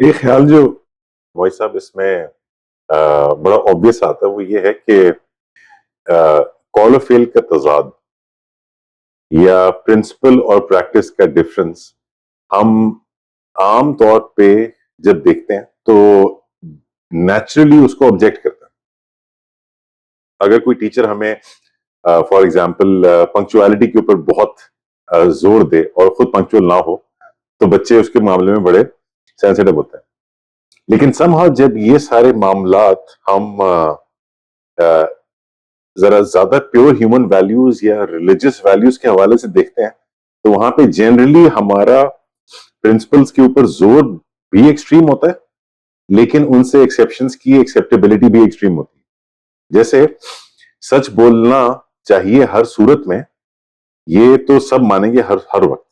ایک خیال جو موئی صاحب اس میں بڑا obvious آتا ہے وہ یہ ہے کہ کال و فیل کا تضاد یا پرنسپل اور پریکٹس کا ڈفرنس ہم عام طور پہ جب دیکھتے ہیں تو نیچرلی اس کو آبجیکٹ کرتے ہیں. اگر کوئی ٹیچر ہمیں فار ایگزامپل پنکچوالٹی کے اوپر بہت زور دے اور خود پنکچوئل نہ ہو تو بچے اس کے معاملے میں بڑے سینسیٹیو ہوتے ہیں. لیکن somehow جب یہ سارے معاملات ہم ذرا زیادہ پیور ہیومن ویلیوز یا ریلیجس ویلیوز کے حوالے سے دیکھتے ہیں تو وہاں پہ جنرلی ہمارا پرنسپلز کے اوپر زور بھی ایکسٹریم ہوتا ہے لیکن ان سے ایکسیپشنز کی ایکسیپٹیبلٹی بھی ایکسٹریم ہوتی ہے. جیسے سچ بولنا چاہیے ہر صورت میں، یہ تو سب مانیں گے ہر وقت،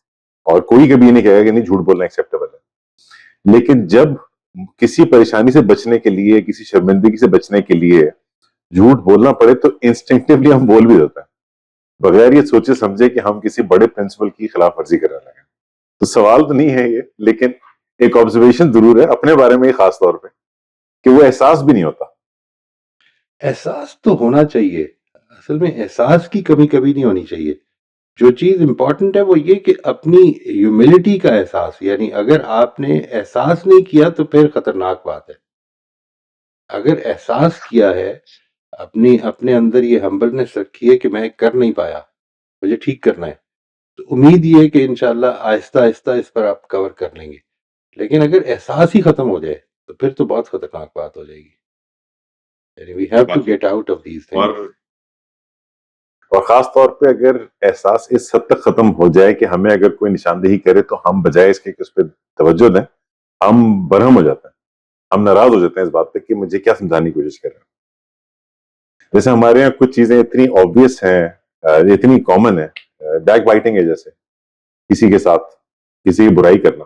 اور کوئی کبھی نہیں کہے گا کہ نہیں جھوٹ بولنا ایکسیپٹیبل ہے. لیکن جب کسی پریشانی سے بچنے کے لیے، کسی شرمندگی سے بچنے کے لیے جھوٹ بولنا پڑے تو انسٹنکٹیولی ہم بول بھی دیتے ہیں بغیر یہ سوچے سمجھے کہ ہم کسی بڑے پرنسپل کی خلاف ورزی کرنے لگے. تو سوال تو نہیں ہے یہ، لیکن ایک آبزرویشن ضرور ہے اپنے بارے میں خاص طور پہ کہ وہ احساس بھی نہیں ہوتا. احساس تو ہونا چاہیے، اصل میں احساس کی کمی کبھی نہیں ہونی چاہیے. جو چیز امپورٹنٹ ہے وہ یہ کہ اپنی ہیوملٹی کا احساس، یعنی اگر آپ نے احساس نہیں کیا تو پھر خطرناک بات ہے. اگر احساس کیا ہے، اپنے اندر یہ ہمبلنس رکھی ہے کہ میں کر نہیں پایا، مجھے ٹھیک کرنا ہے، تو امید یہ ہے کہ انشاءاللہ آہستہ آہستہ اس پر آپ کور کر لیں گے. لیکن اگر احساس ہی ختم ہو جائے تو پھر تو بہت خطرناک بات ہو جائے گی. یعنی we have to get out of these things. اور خاص طور پہ اگر احساس اس حد تک ختم ہو جائے کہ ہمیں اگر کوئی نشاندہی کرے تو ہم بجائے اس کے کہ اس پہ توجہ دیں، ہم برہم ہو جاتے ہیں، ہم ناراض ہو جاتے ہیں اس بات پہ کہ مجھے کیا سمجھانے کی کوشش کر رہے ہیں. جیسے ہمارے یہاں کچھ چیزیں اتنی آبویس ہیں، اتنی کامن ہے، بیک بائٹنگ ہے، جیسے کسی کے ساتھ کسی کی برائی کرنا،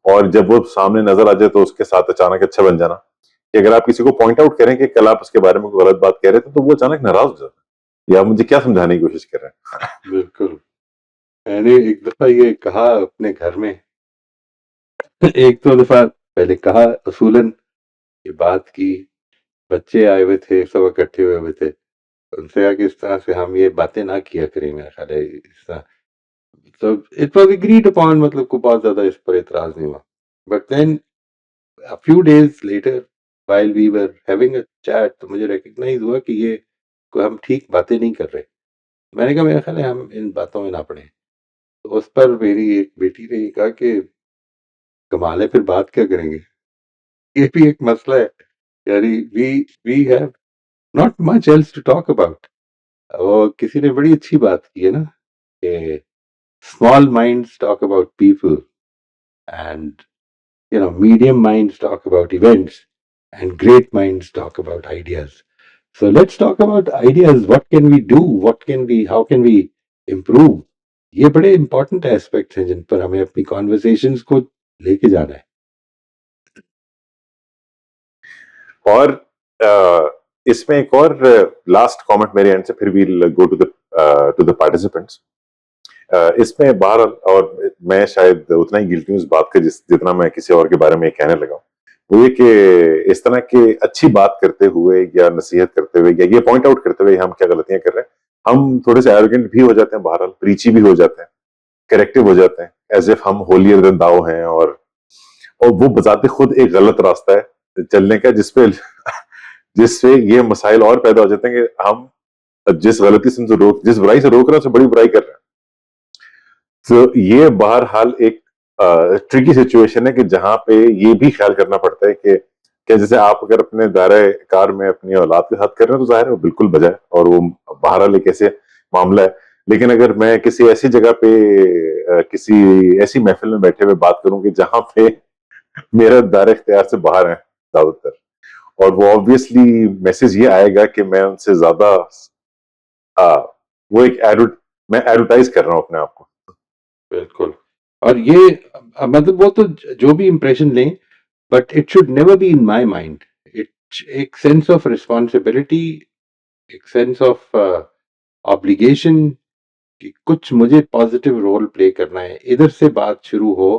اور جب وہ سامنے نظر آ جائے تو اس کے ساتھ اچانک اچھا بن جانا. کہ اگر آپ کسی کو پوائنٹ آؤٹ کریں کہ کل آپ اس کے بارے میں کوئی غلط بات کہہ رہے تھے تو وہ اچانک ناراض ہو جاتا ہے، یا مجھے کیا سمجھانے کی کوشش کر رہے ہیں. بالکل. میں نے ایک دفعہ یہ کہا اپنے گھر میں، ایک دو دفعہ پہلے کہا اصولاً یہ بات کی، بچے آئے ہوئے تھے، سب اکٹھے ہوئے تھے، ان سے کہا کہ اس طرح سے ہم یہ باتیں نہ کیا کریں. میرا خیال ہے اس طرح تو اٹ واز اگریڈ اپون، مطلب کو بہت زیادہ اس پر اعتراض نہیں ہوا. But then a few days later while we were having a chat تو مجھے ریکگنائز ہوا کہ یہ کوئی ہم ٹھیک باتیں نہیں کر رہے. میں نے کہا میرا خیال ہے ہم ان باتوں میں نہ پڑیں. تو اس پر میری ایک بیٹی نے یہ کہا کہ کمال ہے، پھر بات کیا کریں گے. یہ بھی ایک مسئلہ ہے، یعنی we have not much else to talk about. وہ کسی نے بڑی اچھی بات کی ہے نا کہ small minds talk about people and medium minds talk about events and great minds talk about ideas. So let's talk about ideas. What can we do? How can we improve? یہ بڑے امپورٹنٹ ایسپیکٹس ہیں جن پر ہمیں اپنی conversations کو لے کے جانا ہے. اور اس میں ایک اور لاسٹ کامنٹ میرے اینڈ سے، پھر وی گو ٹو دا پارٹیسپینٹس. اس میں بہرحال، اور میں شاید اتنا ہی گلٹی ہوں اس بات کا جتنا میں کسی اور کے بارے میں کہنے لگا ہوں، وہ یہ کہ اس طرح کے اچھی بات کرتے ہوئے یا نصیحت کرتے ہوئے یا یہ پوائنٹ آؤٹ کرتے ہوئے ہم کیا غلطیاں کر رہے ہیں، ہم تھوڑے سے ایروگنٹ بھی ہو جاتے ہیں، بہرحال پریچی بھی ہو جاتے ہیں، کریکٹو ہو جاتے ہیں، ایز اف ہم ہولیر دین داؤ ہیں، اور وہ بذات خود ایک غلط راستہ ہے چلنے کا، جس سے یہ مسائل اور پیدا ہو جاتے ہیں کہ ہم جس غلطی سے جس برائی سے روک رہے ہیں اسے بڑی برائی کر رہے ہیں. تو یہ بہرحال ایک ٹرکی سچویشن ہے کہ جہاں پہ یہ بھی خیال کرنا پڑتا ہے کہ جیسے آپ اگر اپنے دائرۂ کار میں اپنی اولاد کے ساتھ کر رہے ہیں تو ظاہر ہے وہ بالکل بجائے، اور وہ بہرحال ایک ایسے معاملہ ہے. لیکن اگر میں کسی ایسی جگہ پہ کسی ایسی محفل میں بیٹھے ہوئے بات کروں کہ جہاں پہ میرا دائرۂ اختیار سے باہر ہیں زیادہ تر، اور وہ آبویسلی میسج یہ آئے گا کہ میں ان سے زیادہ وہ ایک میں ایڈورٹائز کر رہا ہوں اپنے آپ کو. بالکل. اور یہ مطلب وہ تو جو بھی امپریشن لیں، but it should never be in my mind. ایک سینس آف ریسپانسبلٹی، ایک سینس آف آبلیگیشن کہ کچھ مجھے پازیٹیو رول پلے کرنا ہے. ادھر سے بات شروع ہو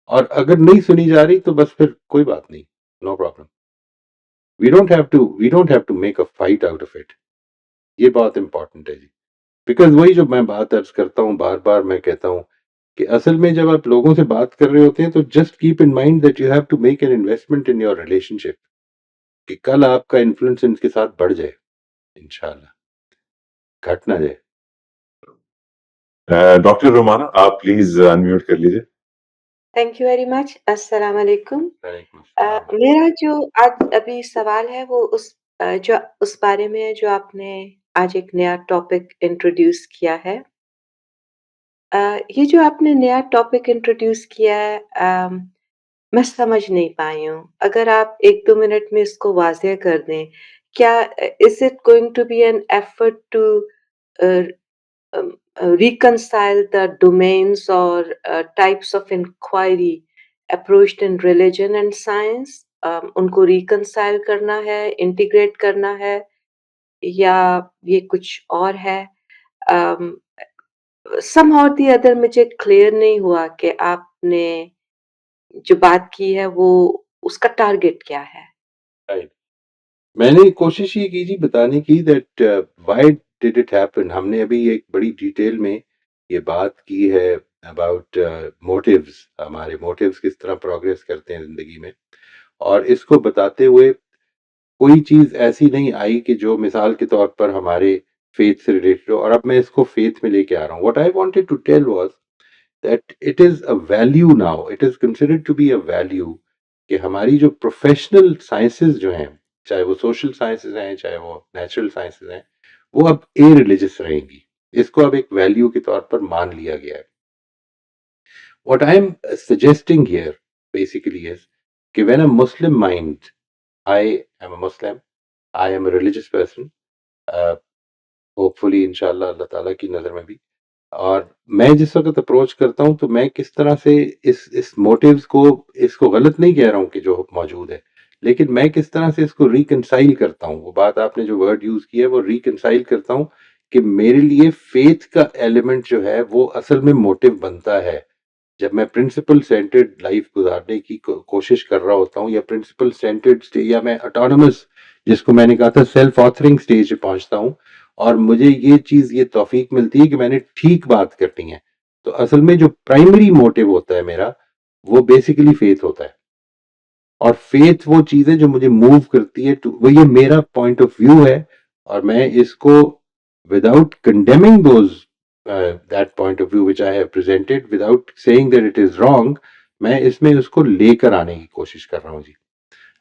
اور اگر نہیں سنی جا رہی تو بس پھر کوئی بات نہیں, no problem. We don't have to make a fight out of it. یہ بہت امپورٹنٹ ہے جی. بیکاز وہی جو میں بات عرض کرتا ہوں, بار بار میں کہتا ہوں کہ اصل میں جب آپ لوگوں سے بات کر رہے ہوتے ہیں تو just keep in mind that you have to make an investment in your relationship, کہ کل آپ کا انفلوئنس ان کے ساتھ بڑھ جائے, انشاءاللہ گھٹ نہ جائے. ڈاکٹر رومانہ آپ پلیز انمیوٹ کر لیجیے. Thank you very much. السلام علیکم. وعلیکم السلام. میرا جو آج ابھی سوال ہے وہ اس بارے میں ہے جو آپ نے آج ایک نیا ٹاپک انٹروڈیوس کیا ہے. یہ جو آپ نے نیا ٹاپک انٹروڈیوس کیا ہے میں سمجھ نہیں پائی ہوں. اگر آپ 1-2 منٹ میں اس کو واضح کر دیں. کیا is it going to be an effort to reconcile the domains or types of inquiry approached in religion and science, ان کو ریکنسائل کرنا ہے, انٹیگریٹ کرنا ہے, یا یہ کچھ اور ہے؟ somehow or the other مجھے کلیئر نہیں ہوا کہ آپ نے جو بات کی ہے وہ اس کا ٹارگٹ کیا ہے. Right. میں نے کوشش یہ کی جی بتانے کی that why did it happen. ہم نے ابھی ایک بڑی ڈیٹیل میں یہ بات کی ہے اباؤٹ موٹیوز, ہمارے موٹیوز کس طرح پروگریس کرتے ہیں زندگی میں, اور اس کو بتاتے ہوئے کوئی چیز ایسی نہیں آئی کہ جو مثال کے طور پر ہمارے فیتھ سے ریلیٹڈ ہو, اور اب میں اس کو فیتھ میں لے کے آ رہا ہوں. What I wanted to tell was that it is a value now, it is considered to be a value کہ ہماری جو پروفیشنل سائنسز جو ہیں, چاہے وہ سوشل سائنسز ہیں چاہے وہ نیچرل سائنسز ہیں, وہ اب اے ریلیجس رہیں گی. اس کو اب ایک ویلیو کے طور پر مان لیا گیا ہے. What I am suggesting here basically is کہ when a Muslim mind, I am a Muslim, I am a religious person, hopefully انشاءاللہ اللہ تعالیٰ کی نظر میں بھی, اور میں جس وقت اپروچ کرتا ہوں تو میں کس طرح سے اس موٹیوز کو, اس کو غلط نہیں کہہ رہا ہوں کہ جو موجود ہے, لیکن میں کس طرح سے اس کو ریکنسائل کرتا ہوں. وہ بات آپ نے جو ورڈ یوز کی ہے وہ ریکنسائل کرتا ہوں کہ میرے لیے فیتھ کا ایلیمنٹ جو ہے وہ اصل میں موٹیو بنتا ہے جب میں پرنسپل سینٹرڈ لائف گزارنے کی کوشش کر رہا ہوتا ہوں, یا پرنسپل سینٹرڈ یا میں اٹانومس, جس کو میں نے کہا تھا سیلف آتھرنگ سٹیج پہ پہنچتا ہوں, اور مجھے یہ چیز, یہ توفیق ملتی ہے کہ میں نے ٹھیک بات کرنی ہے. تو اصل میں جو پرائمری موٹیو ہوتا ہے میرا وہ بیسیکلی فیتھ ہوتا ہے, اور فیتھ وہ چیز ہے جو مجھے موو کرتی ہے, وہ یہ میرا پوائنٹ آف ویو ہے, اور میں اس کو without condemning those that point of view which I have presented, without saying that it is wrong, میں اس میں اس کو لے کر آنے کی کوشش کر رہا ہوں جی.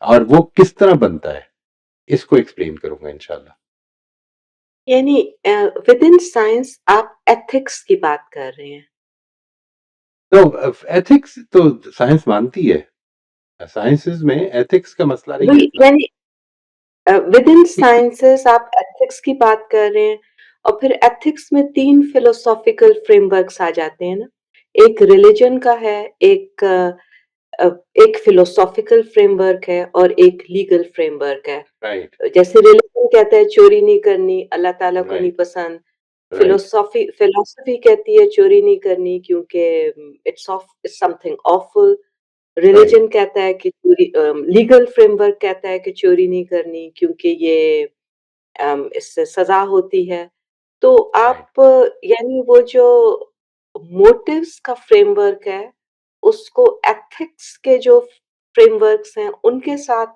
اور وہ کس طرح بنتا ہے اس کو ایکسپلین کروں گا انشاءاللہ. یعنی ود ان سائنس آپ ایتھکس کی بات کر رہے ہیں؟ تو ایتھکس تو سائنس مانتی ہے, سائنسز میں ایتھکس کا مسئلہ نہیں ہے. یعنی ود ان سائنسز آپ ایتھکس کی بات کر رہے ہیں, اور پھر ایتھکس میں 3 فلوسافیکل فریم ورکس آ جاتے ہیں نا. ایک ریلیجن کا ہے, ایک فلوسافیکل فریم ورک ہے, اور ایک لیگل فریم ورک ہے. رائٹ, جیسے ریلیجن کہتا ہے چوری نہیں کرنی, اللہ تعالیٰ کو Right. نہیں پسند. رائٹ, فلسفی کہتی ہے چوری نہیں کرنی کیونکہ it's something awful. Religion کہتا ہے کہ چوری, لیگل فریم ورک کہتا ہے کہ چوری نہیں کرنی کیونکہ یہ اس سے سزا ہوتی ہے. تو آپ یعنی وہ جو موٹیوز کا فریم ورک ہے اس کو ایتھکس کے جو فریم ورکس ہیں ان کے ساتھ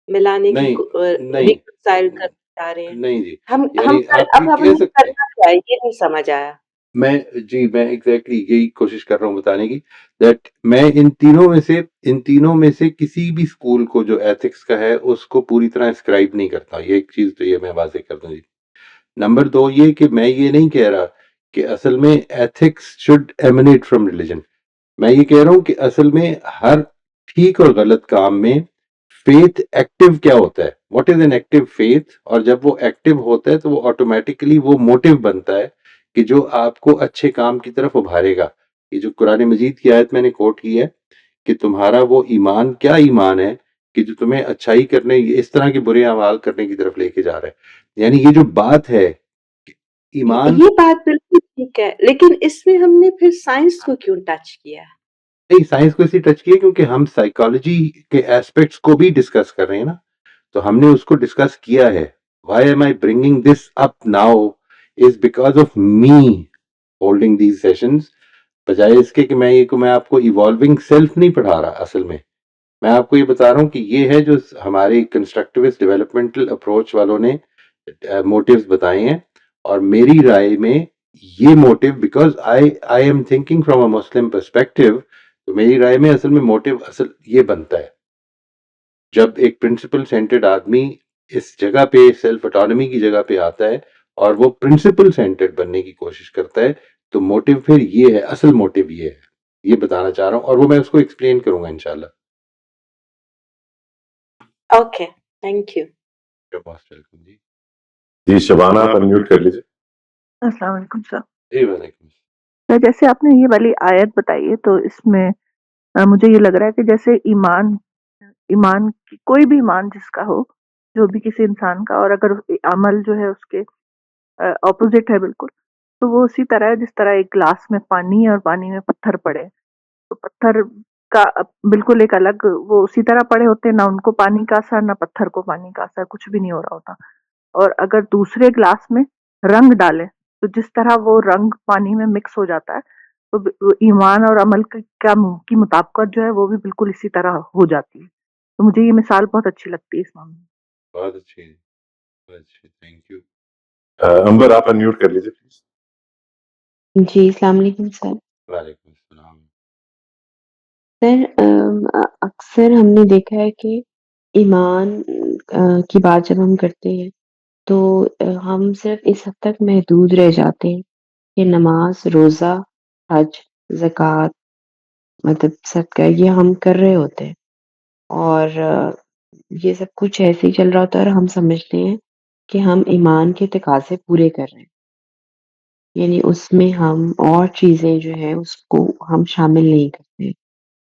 ملانے کی نہیں ریکنسائل کرنا چاہ رہے ہیں. نہیں جی, ہم یعنی آپ اب یہ ہم کہہ نے سکتے ہیں, کرنا کیا ہے یہ نہیں سمجھ آیا. میں ایگزیکٹلی یہی کوشش کر رہا ہوں بتانے کی, دیٹ میں ان تینوں میں سے کسی بھی اسکول کو جو ایتھکس کا ہے اس کو پوری طرح اسکرائب نہیں کرتا. یہ ایک چیز تو یہ میں واضح کر دوں جی. نمبر 2 یہ کہ میں یہ نہیں کہہ رہا کہ اصل میں ethics should emanate from religion. میں یہ کہہ رہا ہوں کہ اصل میں ہر ٹھیک اور غلط کام میں فیتھ ایکٹیو کیا ہوتا ہے, what is an active faith, اور جب وہ ایکٹیو ہوتا ہے تو وہ آٹومیٹکلی وہ موٹیو بنتا ہے کہ جو آپ کو اچھے کام کی طرف ابھارے گا. یہ جو قرآن مجید کی آیت میں نے کوٹ کی ہے کہ تمہارا وہ ایمان کیا ایمان ہے کہ جو تمہیں اچھائی کرنے, اس طرح کے برے اعمال کرنے کی طرف لے کے جا رہا ہے. یعنی یہ جو بات ہے ایمان, یہ بات بالکل ٹھیک ہے, لیکن اس میں ہم نے پھر سائنس کو کیوں ٹچ کیا؟ نہیں سائنس کو اسی ٹچ کیا کیونکہ ہم سائیکالوجی کے ایسپیکٹس کو بھی ڈسکس کر رہے ہیں نا, تو ہم نے اس کو ڈسکس کیا ہے. Why am I bringing this up now is because of me holding these sessions, بجائے اس کے کہ میں آپ کو ایوالونگ سیلف نہیں پڑھا رہا. اصل میں آپ کو یہ بتا رہا ہوں کہ یہ ہے جو ہماری کنسٹرکٹیوسٹ ڈیولپمنٹل اپروچ والوں نے موٹیوز بتائے ہیں, اور میری رائے میں یہ motive because I am thinking from a Muslim perspective, تو میری رائے میں اصل میں موٹیو اصل یہ بنتا ہے جب ایک پرنسپل سینٹرڈ آدمی اس جگہ پہ سیلف اٹانومی کی جگہ پہ آتا ہے اور وہ پرنسپل سینٹرڈ بننے کی کوشش کرتا ہے, تو موٹیو پھر یہ ہے, اصل موٹیو یہ ہے, یہ بتانا چاہ رہا ہوں, اور وہ میں اس کو ایکسپلین کروں گا انشاءاللہ. Okay, thank you. جی جی شبانہ آپ انمیوٹ کر لیجیے. السلام علیکم سر. جی وعلیکم السلام. سر جیسے آپ نے یہ والی آیت بتائی ہے تو اس میں مجھے یہ لگ رہا ہے کہ جیسے ایمان کوئی بھی ایمان جس کا ہو, جو بھی کسی انسان کا, اور اگر عمل جو ہے اس کے اپوزٹ ہے بالکل, تو وہ اسی طرح ہے جس طرح ایک گلاس میں پانی ہے اور پانی میں پتھر پڑے, تو پتھر کا بالکل ایک الگ وہ اسی طرح پڑے ہوتے ہیں, نہ ان کو پانی کا اثر نہ پتھر کو پانی کا اثر, کچھ بھی نہیں ہو رہا ہوتا. اور اگر دوسرے گلاس میں رنگ ڈالے تو جس طرح وہ رنگ پانی میں مکس ہو جاتا ہے, تو ایمان اور عمل کی مطابقت جو ہے وہ بھی بالکل اسی طرح ہو جاتی ہے. تو مجھے یہ مثال بہت اچھی لگتی ہے اس معاملے میں. بہت اچھی, تھینک یو. امبر آپ انمیوٹ کر لیجیے پلیز. جی السلام علیکم سر. وعلیکم السلام. سر اکثر ہم نے دیکھا ہے کہ ایمان کی بات جب ہم کرتے ہیں تو ہم صرف اس حد تک محدود رہ جاتے ہیں کہ نماز, روزہ, حج, زکوٰۃ, مطلب صدقہ یہ ہم کر رہے ہوتے ہیں, اور یہ سب کچھ ایسے ہی چل رہا ہوتا ہے, اور ہم سمجھتے ہیں کہ ہم ایمان کے تقاضے پورے کر رہے ہیں, یعنی اس میں ہم اور چیزیں جو ہیں اس کو ہم شامل نہیں کرتے.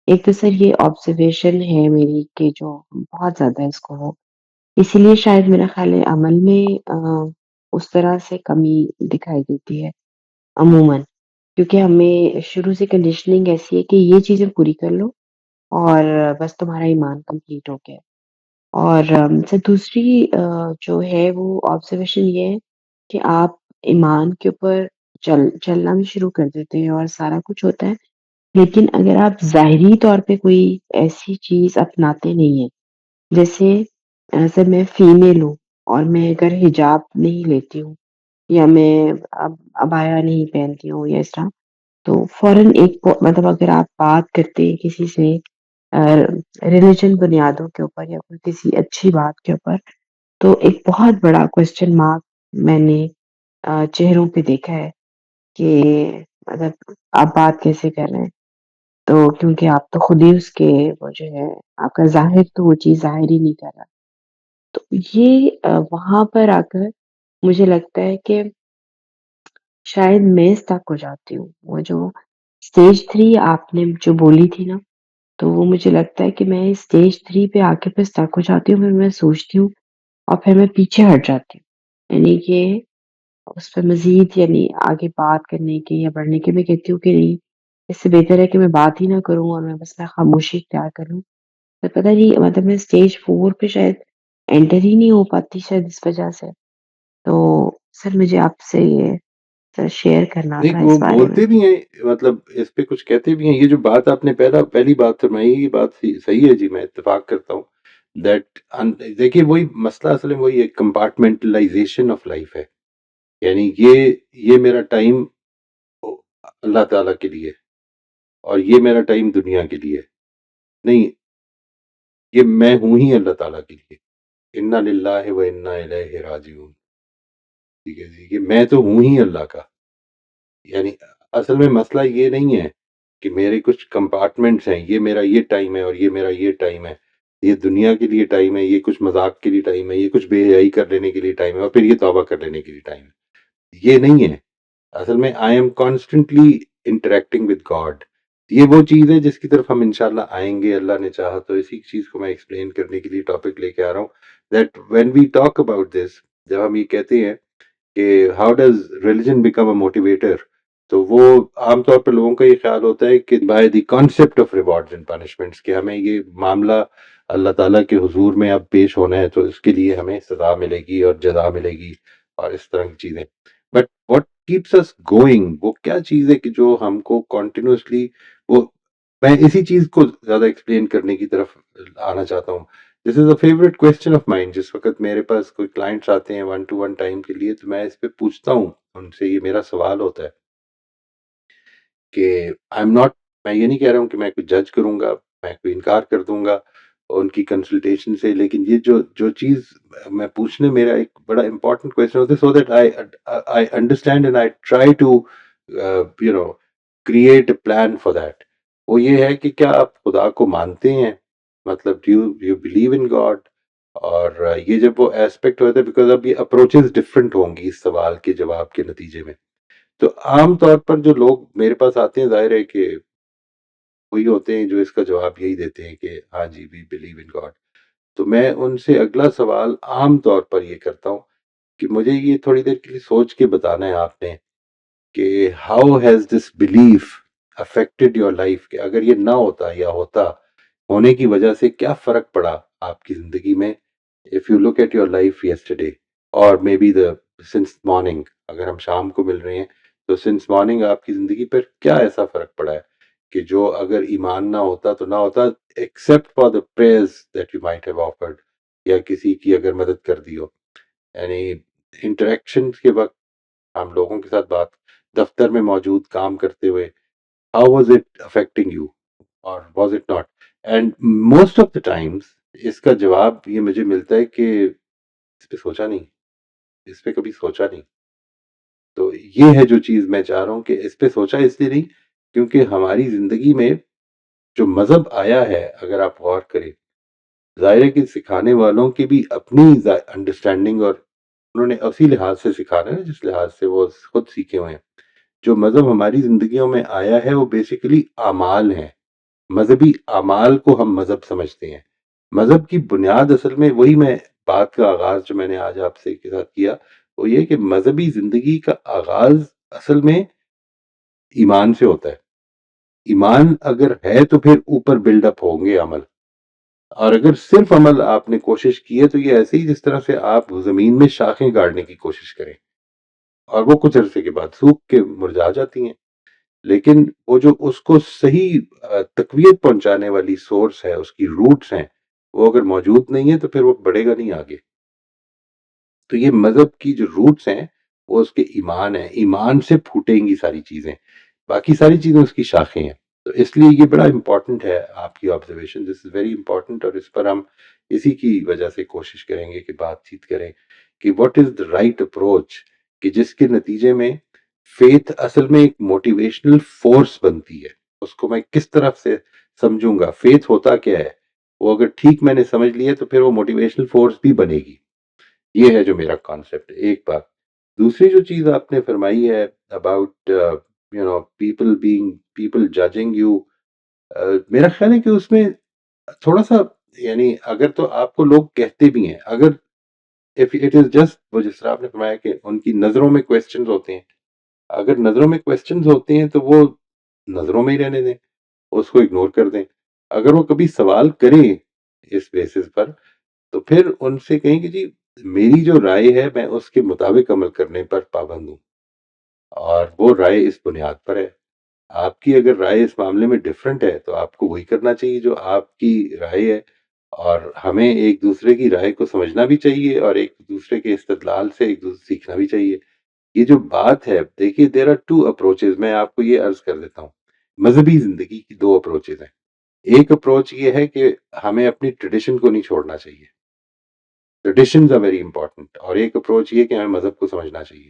ایک تو سر یہ آبزرویشن ہے میری کہ جو بہت زیادہ اس کو ہو, اسی لیے شاید میرا خیال ہے عمل میں اس طرح سے کمی دکھائی دیتی ہے عموماً, کیونکہ ہمیں شروع سے کنڈیشننگ ایسی ہے کہ یہ چیزیں پوری کر لو اور بس تمہارا ایمان کمپلیٹ ہو گیا. اور سر دوسری جو ہے وہ آبزرویشن یہ ہے کہ آپ ایمان کے اوپر چلنا بھی شروع کر دیتے ہیں اور سارا کچھ ہوتا ہے, لیکن اگر آپ ظاہری طور پہ کوئی ایسی چیز اپناتے نہیں ہیں, جیسے سر میں فیمیل ہوں اور میں اگر حجاب نہیں لیتی ہوں یا میں عبایا نہیں پہنتی ہوں یا اس طرح, تو فوراً ایک مطلب اگر آپ بات کرتے ہیں کسی سے ریلیجن بنیادوں کے اوپر یا کوئی کسی اچھی بات کے اوپر, تو ایک بہت بڑا کوشچن مارک میں نے چہروں پہ دیکھا ہے کہ مطلب آپ بات کیسے کر رہے ہیں, تو کیونکہ آپ تو خود ہی اس کے وہ جو ہے آپ کا ظاہر تو وہ چیز ظاہر ہی نہیں کر رہا. تو یہ وہاں پر آ کر مجھے لگتا ہے کہ شاید میں اسٹک ہو جاتی ہوں. وہ جو اسٹیج 3 آپ نے جو بولی تھی نا, تو وہ مجھے لگتا ہے کہ میں اسٹیج 3 پہ آ کے پھر اسٹک ہو جاتی ہوں, پھر میں سوچتی ہوں اور پھر میں پیچھے ہٹ جاتی ہوں, یعنی کہ اس پہ مزید یعنی آگے بات کرنے کے یا بڑھنے کے میں کہتی ہوں کہ نہیں, اس سے بہتر ہے کہ میں بات ہی نہ کروں اور میں خاموشی اختیار کروں. تو پتہ نہیں مطلب میں اسٹیج 4 پہ شاید انٹر ہی نہیں ہو پاتی شاید اس وجہ سے. تو سر مجھے آپ سے یہ سر شیئر کرنا تھا نہیں وہ اس بارے میں. بولتے بھی ہیں, مطلب اس پہ کچھ کہتے بھی ہیں. یہ جو بات آپ نے پہلی بات فرمائی, یہ بات صحیح ہے جی, میں اتفاق کرتا ہوں. دیکھیے وہی مسئلہ اصل میں وہی ایک کمپارٹمنٹلائزیشن آف لائف ہے, یعنی یہ میرا ٹائم اللہ تعالیٰ کے لیے اور یہ میرا ٹائم دنیا کے لیے نہیں, یہ میں ہوں ہی اللہ تعالیٰ کے لیے. انا للہ و انا الیہ راجعون. ٹھیک ہے جی, کہ میں تو ہوں ہی اللہ کا. یعنی اصل میں مسئلہ یہ نہیں ہے کہ میرے کچھ کمپارٹمنٹس ہیں, یہ میرا یہ ٹائم ہے اور یہ میرا یہ ٹائم ہے, یہ دنیا کے لیے ٹائم ہے, یہ کچھ مذاق کے لیے ٹائم ہے, یہ کچھ بے حیائی کر لینے کے لیے ٹائم ہے, اور پھر یہ توبہ کر لینے کے لیے ٹائم ہے. یہ نہیں ہے. اصل میں I am constantly interacting with God. یہ وہ چیز ہے جس کی طرف ہم انشاءاللہ آئیں گے اللہ نے چاہا تو. اسی چیز کو میں ایکسپلین کرنے کے لیے ٹاپک لے کے آ رہا ہوں, that when we talk about this, جب ہم یہ کہتے ہیں کہ how does religion become a motivator, تو وہ عام طور پہ لوگوں کا یہ خیال ہوتا ہے کہ by the concept of rewards and punishments کہ ہمیں یہ معاملہ اللہ تعالیٰ کے حضور میں اب پیش ہونا ہے تو اس کے لیے ہمیں سزا ملے گی اور جزا ملے گی اور اس طرح کی چیزیں. But what keeps us going, وہ کیا چیز ہے کہ جو ہم کو کنٹینیوسلی، وہ میں اسی چیز کو زیادہ ایکسپلین کرنے کی طرف آنا چاہتا ہوں. دس از اے فیوریٹ کوشچن آف مائنڈ. جس وقت میرے پاس کوئی کلائنٹس آتے ہیں 1-to-1 ٹائم کے لیے تو میں اس پہ پوچھتا ہوں ان سے، یہ میرا سوال ہوتا ہے کہ آئی ایم ناٹ، میں یہ نہیں کہہ رہا ہوں کہ میں کوئی جج کروں گا، میں کوئی انکار کر دوں گا ان کی کنسلٹیشن سے، لیکن یہ جو چیز میں پوچھنے، میرا ایک بڑا امپورٹنٹ کویشچن ہوتا ہے so that I understand and I try to create a plan for that. وہ یہ ہے کہ کیا آپ خدا کو مانتے ہیں، مطلب do you believe in God. اور یہ جب وہ ایسپیکٹ ہوتا ہے، بیکاز اب یہ اپروچز ڈفرینٹ ہوں گی اس سوال کے جواب کے نتیجے میں. تو عام طور پر جو لوگ میرے پاس آتے ہیں، ظاہر ہے کہ وہی ہوتے ہیں جو اس کا جواب یہی دیتے ہیں کہ ہاں جی وی بلیو ان گاڈ. تو میں ان سے اگلا سوال عام طور پر یہ کرتا ہوں کہ مجھے یہ تھوڑی دیر کے لیے سوچ کے بتانا ہے آپ نے کہ how has this belief affected your life, کہ اگر یہ نہ ہوتا یا ہوتا، ہونے کی وجہ سے کیا فرق پڑا آپ کی زندگی میں. If you look at your life yesterday or maybe the since morning, اگر ہم شام کو مل رہے ہیں تو سنس مارننگ آپ کی زندگی پر کیا ایسا فرق پڑا ہے کہ جو اگر ایمان نہ ہوتا تو نہ ہوتا، except for the prayers that you might have offered, یا کسی کی اگر مدد کر دی ہو. یعنی انٹریکشن کے وقت ہم لوگوں کے ساتھ بات، دفتر میں موجود کام کرتے ہوئے، how was it affecting you or was it not. And most of the times اس کا جواب یہ مجھے ملتا ہے کہ اس پہ سوچا نہیں، اس پہ کبھی سوچا نہیں. تو یہ ہے جو چیز میں چاہ رہا ہوں کہ اس پہ سوچا اس لیے نہیں کیونکہ ہماری زندگی میں جو مذہب آیا ہے، اگر آپ غور کریں، ظاہر ہے کہ سکھانے والوں کی بھی اپنی انڈرسٹینڈنگ، اور انہوں نے اسی لحاظ سے سکھانا ہے جس لحاظ سے وہ خود سیکھے ہوئے ہیں. جو مذہب ہماری زندگیوں میں آیا ہے وہ بیسیکلی اعمال ہیں. مذہبی اعمال کو ہم مذہب سمجھتے ہیں. مذہب کی بنیاد اصل میں وہی، میں بات کا آغاز جو میں نے آج آپ سے کے ساتھ کیا وہ یہ کہ مذہبی زندگی کا آغاز اصل میں ایمان سے ہوتا ہے. ایمان اگر ہے تو پھر اوپر بلڈ اپ ہوں گے عمل، اور اگر صرف عمل آپ نے کوشش کی ہے تو یہ ایسے ہی جس طرح سے آپ زمین میں شاخیں گاڑنے کی کوشش کریں اور وہ کچھ عرصے کے بعد سوکھ کے مرجھا جاتی ہیں. لیکن وہ جو اس کو صحیح تقویت پہنچانے والی سورس ہے، اس کی روٹس ہیں، وہ اگر موجود نہیں ہے تو پھر وہ بڑھے گا نہیں آگے. تو یہ مذہب کی جو روٹس ہیں وہ اس کے ایمان ہیں. ایمان سے پھوٹیں گی ساری چیزیں، باقی ساری چیزیں اس کی شاخیں ہیں. تو اس لیے یہ بڑا امپورٹنٹ ہے آپ کی observation, this is very important. اور اس پر ہم اسی کی وجہ سے کوشش کریں گے کہ بات چیت کریں کہ what is the right approach, کہ جس کے نتیجے میں فیتھ اصل میں ایک موٹیویشنل فورس بنتی ہے. اس کو میں کس طرف سے سمجھوں گا، فیتھ ہوتا کیا ہے، وہ اگر ٹھیک میں نے سمجھ لیا تو پھر وہ موٹیویشنل فورس بھی بنے گی. یہ ہے جو میرا کانسیپٹ. ایک بات. دوسری جو چیز آپ نے فرمائی ہے اباؤٹ پیپل ججنگ یو، میرا خیال ہے کہ اس میں تھوڑا سا، یعنی اگر تو آپ کو لوگ کہتے بھی ہیں، اگر if it is just، وہ جس طرح آپ نے فرمایا کہ ان کی نظروں میں کویسچنز ہوتے ہیں، اگر نظروں میں کویسچنز ہوتے ہیں تو وہ نظروں میں ہی رہنے دیں، اس کو اگنور کر دیں. اگر وہ کبھی سوال کریں اس بیسس پر تو پھر ان سے کہیں کہ جی میری جو رائے ہے میں اس کے مطابق عمل کرنے پر پابند ہوں، اور وہ رائے اس بنیاد پر ہے. آپ کی اگر رائے اس معاملے میں ڈیفرنٹ ہے تو آپ کو وہی کرنا چاہیے جو آپ کی رائے ہے. اور ہمیں ایک دوسرے کی رائے کو سمجھنا بھی چاہیے اور ایک دوسرے کے استدلال سے ایک دوسرے سیکھنا بھی چاہیے. یہ جو بات ہے، دیکھیے دیر آر ٹو اپروچز. میں آپ کو یہ عرض کر دیتا ہوں، مذہبی زندگی کی دو اپروچز ہیں. ایک اپروچ یہ ہے کہ ہمیں اپنی ٹریڈیشن کو نہیں چھوڑنا چاہیے، ٹریڈیشنز آر ویری امپورٹنٹ. اور ایک اپروچ یہ کہ ہمیں مذہب کو سمجھنا چاہیے.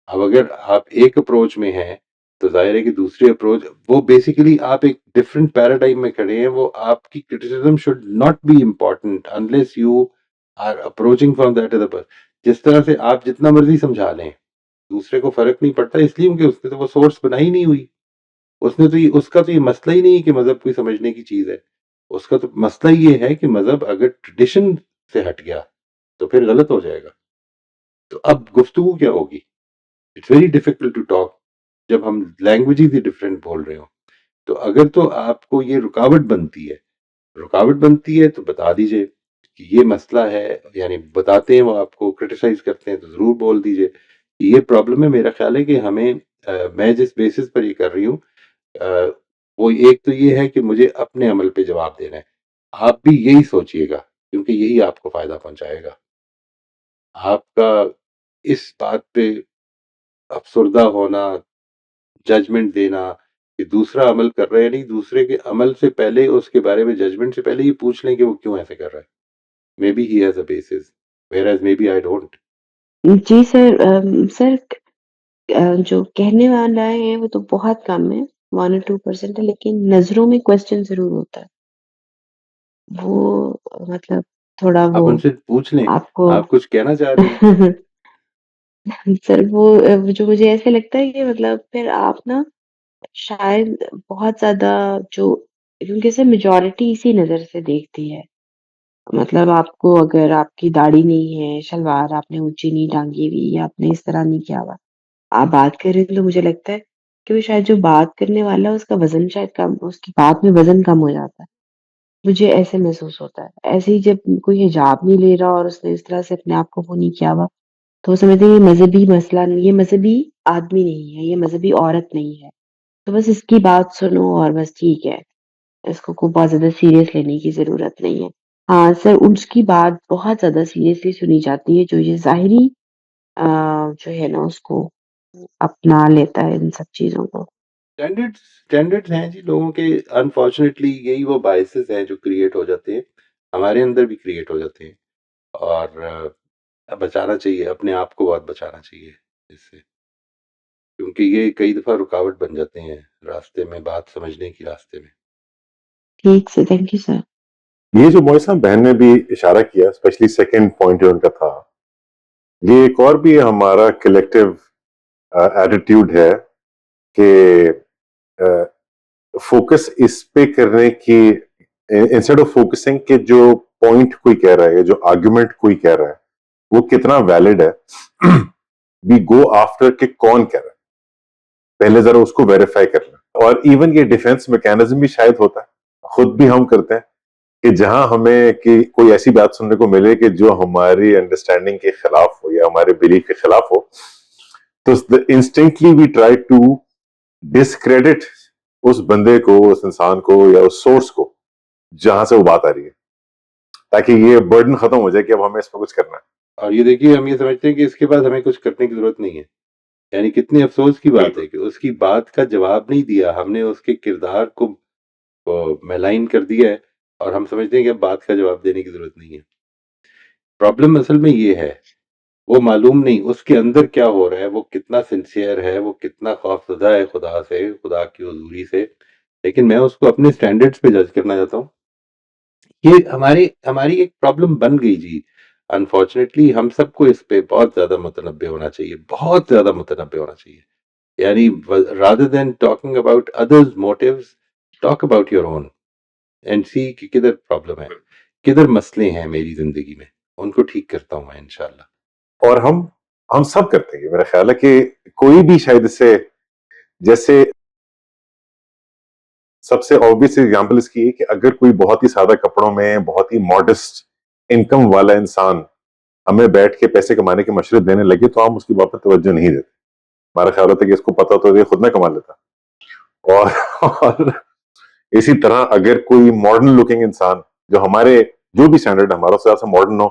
اب اگر آپ ایک اپروچ میں ہیں تو ظاہر ہے کہ دوسری اپروچ، وہ بیسیکلی آپ ایک ڈفرینٹ پیراڈائم میں کھڑے ہیں. وہ آپ کی criticism should not be important unless you are approaching from that other person. جس طرح سے آپ جتنا مرضی سمجھا لیں، دوسرے کو فرق نہیں پڑتا، اس لیے کیونکہ اس نے تو وہ سورس بنائی نہیں ہوئی. اس کا تو یہ مسئلہ ہی نہیں ہے کہ مذہب کوئی سمجھنے کی چیز ہے. اس کا تو مسئلہ یہ ہے کہ مذہب اگر ٹریڈیشن سے ہٹ گیا تو پھر غلط ہو جائے گا. تو اب گفتگو کیا ہوگی؟ It's very difficult to talk جب ہم لینگویجز ہی ڈفرینٹ بول رہے ہوں. تو اگر تو آپ کو یہ رکاوٹ بنتی ہے تو بتا دیجئے کہ یہ مسئلہ ہے، یعنی بتاتے ہیں وہ آپ کو، کرٹیسائز کرتے ہیں تو ضرور بول دیجئے یہ پرابلم ہے. میرا خیال ہے کہ ہمیں میں جس بیسس پر یہ کر رہی ہوں وہ ایک تو یہ ہے کہ مجھے اپنے عمل پہ جواب دینا ہے. آپ بھی یہی سوچئے گا کیونکہ یہی آپ کو فائدہ پہنچائے گا. آپ کا اس بات پہ افسردہ ہونا، ججمنٹ دینا کہ دوسرا عمل کر رہا ہے، نہیں، دوسرے کے عمل سے پہلے، اس کے بارے میں ججمنٹ سے پہلے یہ پوچھ لیں کہ وہ کیوں ایسے کر رہا ہے. Maybe he has a basis whereas maybe I don't. جی سر، سر جو کہنے والا ہے وہ تو بہت کم ہے، 1 or 2% ہے، لیکن نظروں میں کوشچن ضرور ہوتا ہے. وہ مطلب تھوڑا آپ وہ ان سے پوچھ لیں آپ کو آپ کچھ کہنا چاہ رہی ہیں. سر وہ جو مجھے ایسے لگتا ہے کہ مطلب پھر آپ نا شاید بہت زیادہ جو، کیونکہ سر میجورٹی اسی نظر سے دیکھتی ہے. مطلب آپ کو اگر آپ کی داڑھی نہیں ہے، شلوار آپ نے اونچی نہیں ٹانگی ہوئی، یا آپ نے اس طرح نہیں کیا ہوا، آپ بات کر رہے ہیں، تو مجھے لگتا ہے کہ وہ شاید جو بات کرنے والا ہے اس کا وزن شاید کم، اس کی بات میں وزن کم ہو جاتا ہے. مجھے ایسے محسوس ہوتا ہے. ایسے ہی جب کوئی حجاب نہیں لے رہا اور اس نے اس طرح سے اپنے آپ کو وہ نہیں کیا ہوا، تو وہ سمجھتے ہیں یہ مذہبی مسئلہ نہیں، یہ مذہبی آدمی نہیں ہے، یہ مذہبی عورت نہیں ہے، تو بس اس کی بات سنو اور بس ٹھیک ہے، اس کو کوئی بہت زیادہ سیریس لینے کی ضرورت نہیں ہے. ہاں سر، اس کی بات بہت زیادہ سیریسلی سنی جاتی ہے جو یہ ظاہری جو ہے نا اس کو اپنا لیتا ہے ان سب چیزوں کو. اسٹینڈرڈز ہیں جی لوگوں کے. انفارچونیٹلی یہی وہ باعثز ہیں جو کریٹ ہو جاتے ہیں، ہمارے اندر بھی کریٹ ہو جاتے ہیں. اور بچانا چاہیے اپنے آپ کو، بہت بچانا چاہیے اس سے، کیونکہ یہ کئی دفعہ رکاوٹ بن جاتے ہیں راستے میں، بات سمجھنے کی راستے میں. ٹھیک سے، تھینک یو سر. یہ جو موئسہ بہن نے بھی اشارہ کیا، اسپیشلی سیکنڈ پوائنٹ جو ان کا تھا، یہ ایک اور بھی ہمارا کلیکٹیو ایٹیٹیوڈ ہے کہ فوکس اس پہ کرنے کی، انسٹیڈ آف فوکسنگ کہ جو پوائنٹ کوئی کہہ رہا ہے، جو آرگومنٹ کوئی کہہ رہا ہے وہ کتنا ویلڈ ہے، وی گو آفٹر کہ کون کہہ رہا ہے، پہلے ذرا اس کو ویریفائی کر لیں. اور ایون یہ ڈیفense میکینزم بھی شاید ہوتا ہے، خود بھی ہم کرتے ہیں کہ جہاں ہمیں کہ کوئی ایسی بات سننے کو ملے کہ جو ہماری انڈرسٹینڈنگ کے خلاف ہو یا ہمارے بلیف کے خلاف ہو، تو انسٹنکٹلی وی ٹرائی ٹو ڈسکریڈٹ اس بندے کو، اس انسان کو، یا اس سورس کو جہاں سے وہ بات آ رہی ہے، تاکہ یہ برڈن ختم ہو جائے کہ اب ہمیں اس پہ کچھ کرنا ہے. اور یہ دیکھیے، ہم یہ سمجھتے ہیں کہ اس کے بعد ہمیں کچھ کرنے کی ضرورت نہیں ہے. یعنی کتنی افسوس کی بات ہے کہ اس کی بات کا جواب نہیں دیا ہم نے، اس کے کردار کو ملائن کر دیا ہے، اور ہم سمجھتے ہیں کہ اب بات کا جواب دینے کی ضرورت نہیں ہے. پرابلم اصل میں یہ ہے، وہ معلوم نہیں اس کے اندر کیا ہو رہا ہے، وہ کتنا سنسیئر ہے، وہ کتنا خوف زدہ ہے خدا سے، خدا کی حضوری سے. لیکن میں اس کو اپنے سٹینڈرڈز پہ جج کرنا چاہتا ہوں. یہ ہماری ایک پرابلم بن گئی جی. انفارچونیٹلی ہم سب کو اس پہ بہت زیادہ متنبع ہونا چاہیے، بہت زیادہ متنبع ہونا چاہیے. یعنی rather than talking about others' motives, talk about your own and see کہ کدھر پرابلم ہے، کدھر مسئلے ہیں میری زندگی میں، ان کو ٹھیک کرتا ہوں میں انشاءاللہ. اور ہم سب کرتے ہیں. میرا خیال ہے کہ کوئی بھی شاید اس سے، جیسے سب سے obvious ایگزامپل اس کی ہے کہ اگر کوئی بہت ہی سادہ کپڑوں میں، بہت ہی ماڈسٹ انکم والا انسان ہمیں بیٹھ کے پیسے کمانے کے مشورے دینے لگے تو ہم اس کی بات پر توجہ نہیں دیتے. ہمارا خیال ہوتا ہے کہ اس کو پتا تو یہ خود نہ کما لیتا. اور اسی طرح اگر کوئی ماڈرن لکنگ انسان جو ہمارے جو بھی اسٹینڈرڈ ہمارا سے ماڈرن ہو،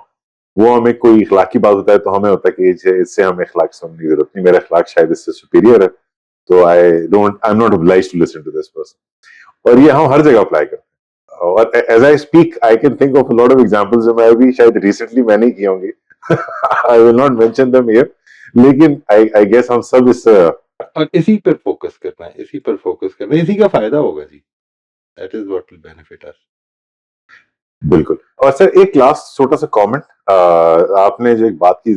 وہ ہمیں کوئی اخلاقی بات ہوتا ہے تو ہمیں ہوتا ہے کہ اس سے ہمیں اخلاق سننے کی ضرورت نہیں، میرا اخلاق شاید اس سے سپیریئر ہے، تو I'm not obliged to listen to this person. اور یہ ہم ہر جگہ اپلائی کرتے ہیں. اور as I speak I can think of lot of examples جو میں ابھی شاید ریسنٹلی میں نہیں کی ہوں گی. I will not mention them here، لیکن آئی گیس ہم سب اس اور اسی پر فوکس کرنا ہے، اسی پر فوکس کرنا ہے، اسی کا فائدہ ہوگا جی. That is what will benefit us. بالکل. اور سر ایک لاسٹ چھوٹا سا کامنٹ، آپ نے جو ایک بات کی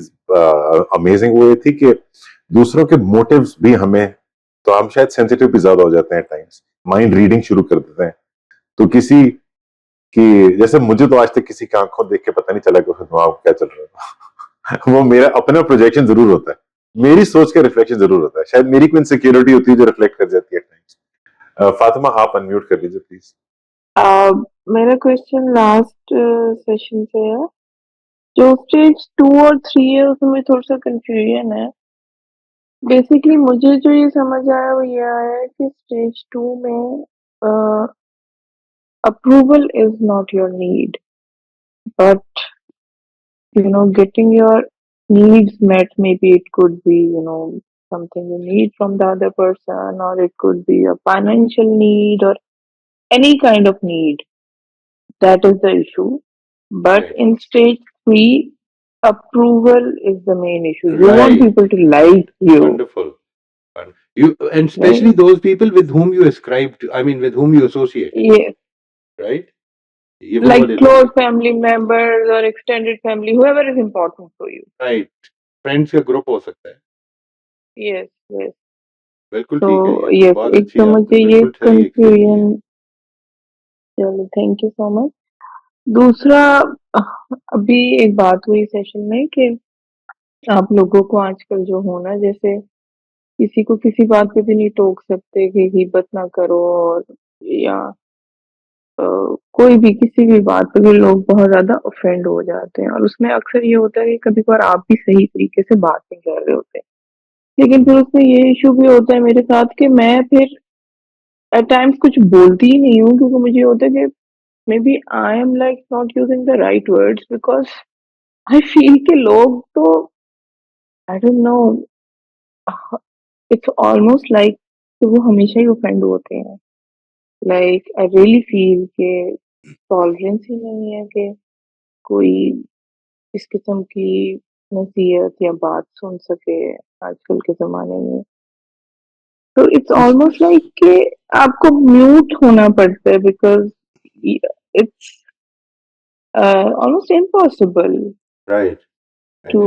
امیزنگ، وہ یہ تھی کہ دوسروں کے موٹیوز بھی ہمیں، تو ہم شاید سینسیٹیو بھی زیادہ ہو جاتے ہیں ٹائمز، مائنڈ ریڈنگ شروع کر دیتے ہیں. تو کسی کی، جیسے مجھے تو آج تک کسی کی آنکھوں دیکھ کے پتہ نہیں چلا کہ اس کے دماغ میں کیا چل رہا تھا. وہ میرا اپنا پروجیکشن ضرور ہوتا ہے میری سوچ کا ریفلیکشن ضرور ہوتا ہے, شاید میری کوئی انسیکیورٹی ہوتی ہے جو ریفلیکٹ کر جاتی ہے ٹائمس. فاطمہ آپ انمیوٹ کر لیجیے پلیز. میرا کوشچن لاسٹ سیشن سے ہے, جو اسٹیج 2 اور 3 ہے اس میں تھوڑا سا کنفیوژن ہے. بیسکلی مجھے جو یہ سمجھ آیا وہ یہ آیا کہ اسٹیج 2 میں approval is not your need, but getting your needs met, maybe it could be something you need from the other person, or it could be a financial need or any kind of need. That is the issue. But Right. in stage 3, approval is the main issue. You want Right. people to like you, Wonderful. You, and especially right? those people with whom you ascribe to, I mean, with whom you associate, Yes, right? یہ وہ like والے لوگ close ہیں. family members or extended family, whoever is important for you. Right. Friends کا group ہو سکتا ہے. Yes, yes. بالکل تو ٹھیک ہے, یہ تو yes, بہت ایک اچھی تو آپ نے مجھے یہ بالکل صحیح ایکسپلین کی ہے. کنفیوژن. چلو تھینک یو سو مچ. دوسرا, ابھی ایک بات ہوئی سیشن میں کہ آپ لوگوں کو آج کل جو ہونا, جیسے کسی کو کسی بات پہ بھی نہیں ٹوک سکتے کہ غیبت نہ کرو, اور یا کوئی بھی کسی بھی بات پہ بھی لوگ بہت زیادہ افینڈ ہو جاتے ہیں, اور اس میں اکثر یہ ہوتا ہے کہ کبھی کبھار آپ بھی صحیح طریقے سے بات نہیں کر رہے ہوتے, لیکن پھر اس میں یہ ایشو بھی ہوتا ہے میرے ساتھ کہ میں پھر ایٹ ٹائمس کچھ بولتی ہی نہیں ہوں, کیونکہ مجھے یہ ہوتا ہے کہ maybe I am like not using the right words, because I feel کہ لوگ تو I don't know, it's almost like کہ وہ ہمیشہ ہی اوفینڈ ہوتے ہیں. لائک آئی ریئلی فیل کہ ٹالرنس ہی نہیں ہے کہ کوئی اس قسم کی نصیحت یا بات سن سکے آج کل کے زمانے میں. تو اٹس آلموسٹ لائک کہ آپ کو میوٹ ہونا پڑتا ہے, because it's almost impossible Right. to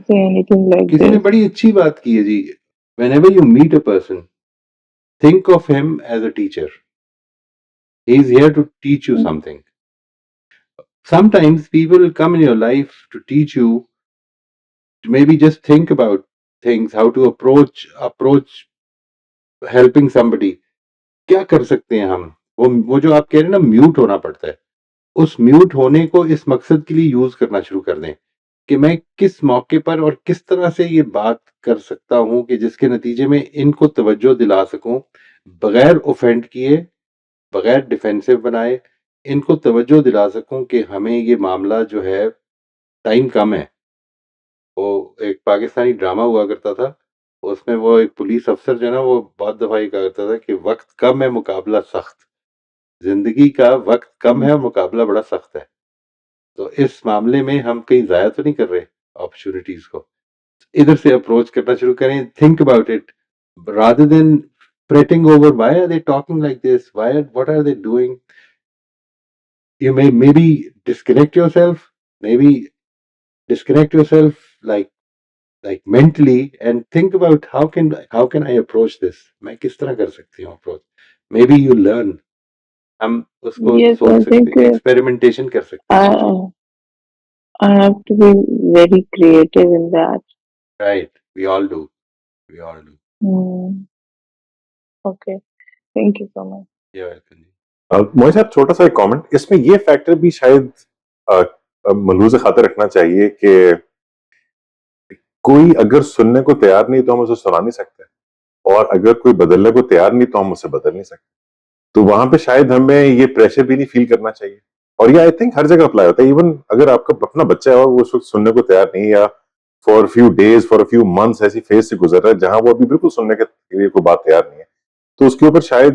say anything like کسی نے this. بڑی اچھی بات کی ہے جی. Whenever you meet a person, think of him as a teacher. He is here to teach you something. Sometimes people will come in your life to teach you to maybe just think about things, how to approach helping somebody. کیا کر سکتے ہیں ہم, وہ جو آپ کہہ رہے ہیں نا میوٹ ہونا پڑتا ہے, اس میوٹ ہونے کو اس مقصد کے لیے یوز کرنا شروع کر دیں کہ میں کس موقع پر اور کس طرح سے یہ بات کر سکتا ہوں کہ جس کے نتیجے میں ان کو توجہ دلا سکوں, بغیر اوفینڈ کیے, بغیر ڈیفینسو بنائے, ان کو توجہ دلا سکوں کہ ہمیں یہ معاملہ جو ہے ٹائم کم ہے. وہ ایک پاکستانی ڈرامہ ہوا کرتا تھا, اس میں وہ ایک پولیس افسر جو ہے نا, وہ بہت دفعہ یہ کہا کرتا تھا کہ وقت کم ہے, مقابلہ سخت. زندگی کا وقت کم ہے, مقابلہ بڑا سخت ہے. تو اس معاملے میں ہم کہیں ضائع تو نہیں کر رہے اپرچونیٹیز کو. ادھر سے اپروچ کرنا شروع کریں, think about it rather than fretting over why are they talking like this, what are they doing. You may maybe disconnect yourself like mentally and think about how can I approach this. میں کس طرح کر سکتی ہوں approach. Maybe you learn. ہم اس کو Yes, I سوچ سکتے think ہیں, ایکسپیریمنٹیشن کر سکتے ہیں. I have to be very creative in that. Right, we all do. Okay, thank you so much. You're welcome. Mohan صاحب چھوٹا سا ایک کامنٹ, اس میں یہ فیکٹر بھی شاید ملحوظ خاطر رکھنا چاہیے کہ کوئی اگر سننے کو تیار نہیں تو ہم اسے سنا نہیں سکتے, اور اگر کوئی بدلنے کو تیار نہیں تو ہم اسے بدل نہیں سکتے. تو وہاں پہ شاید ہمیں یہ پریشر بھی نہیں فیل کرنا چاہیے, اور یہ آئی تھنک ہر جگہ اپلائی ہوتا ہے. ایون اگر آپ کا اپنا بچہ ہے اور وہ اس وقت سننے کو تیار نہیں, یا for few days for few months ایسی فیز سے گزر رہا ہے جہاں وہ ابھی بالکل سننے کے لیے کوئی بات تیار نہیں ہے, تو اس کے اوپر شاید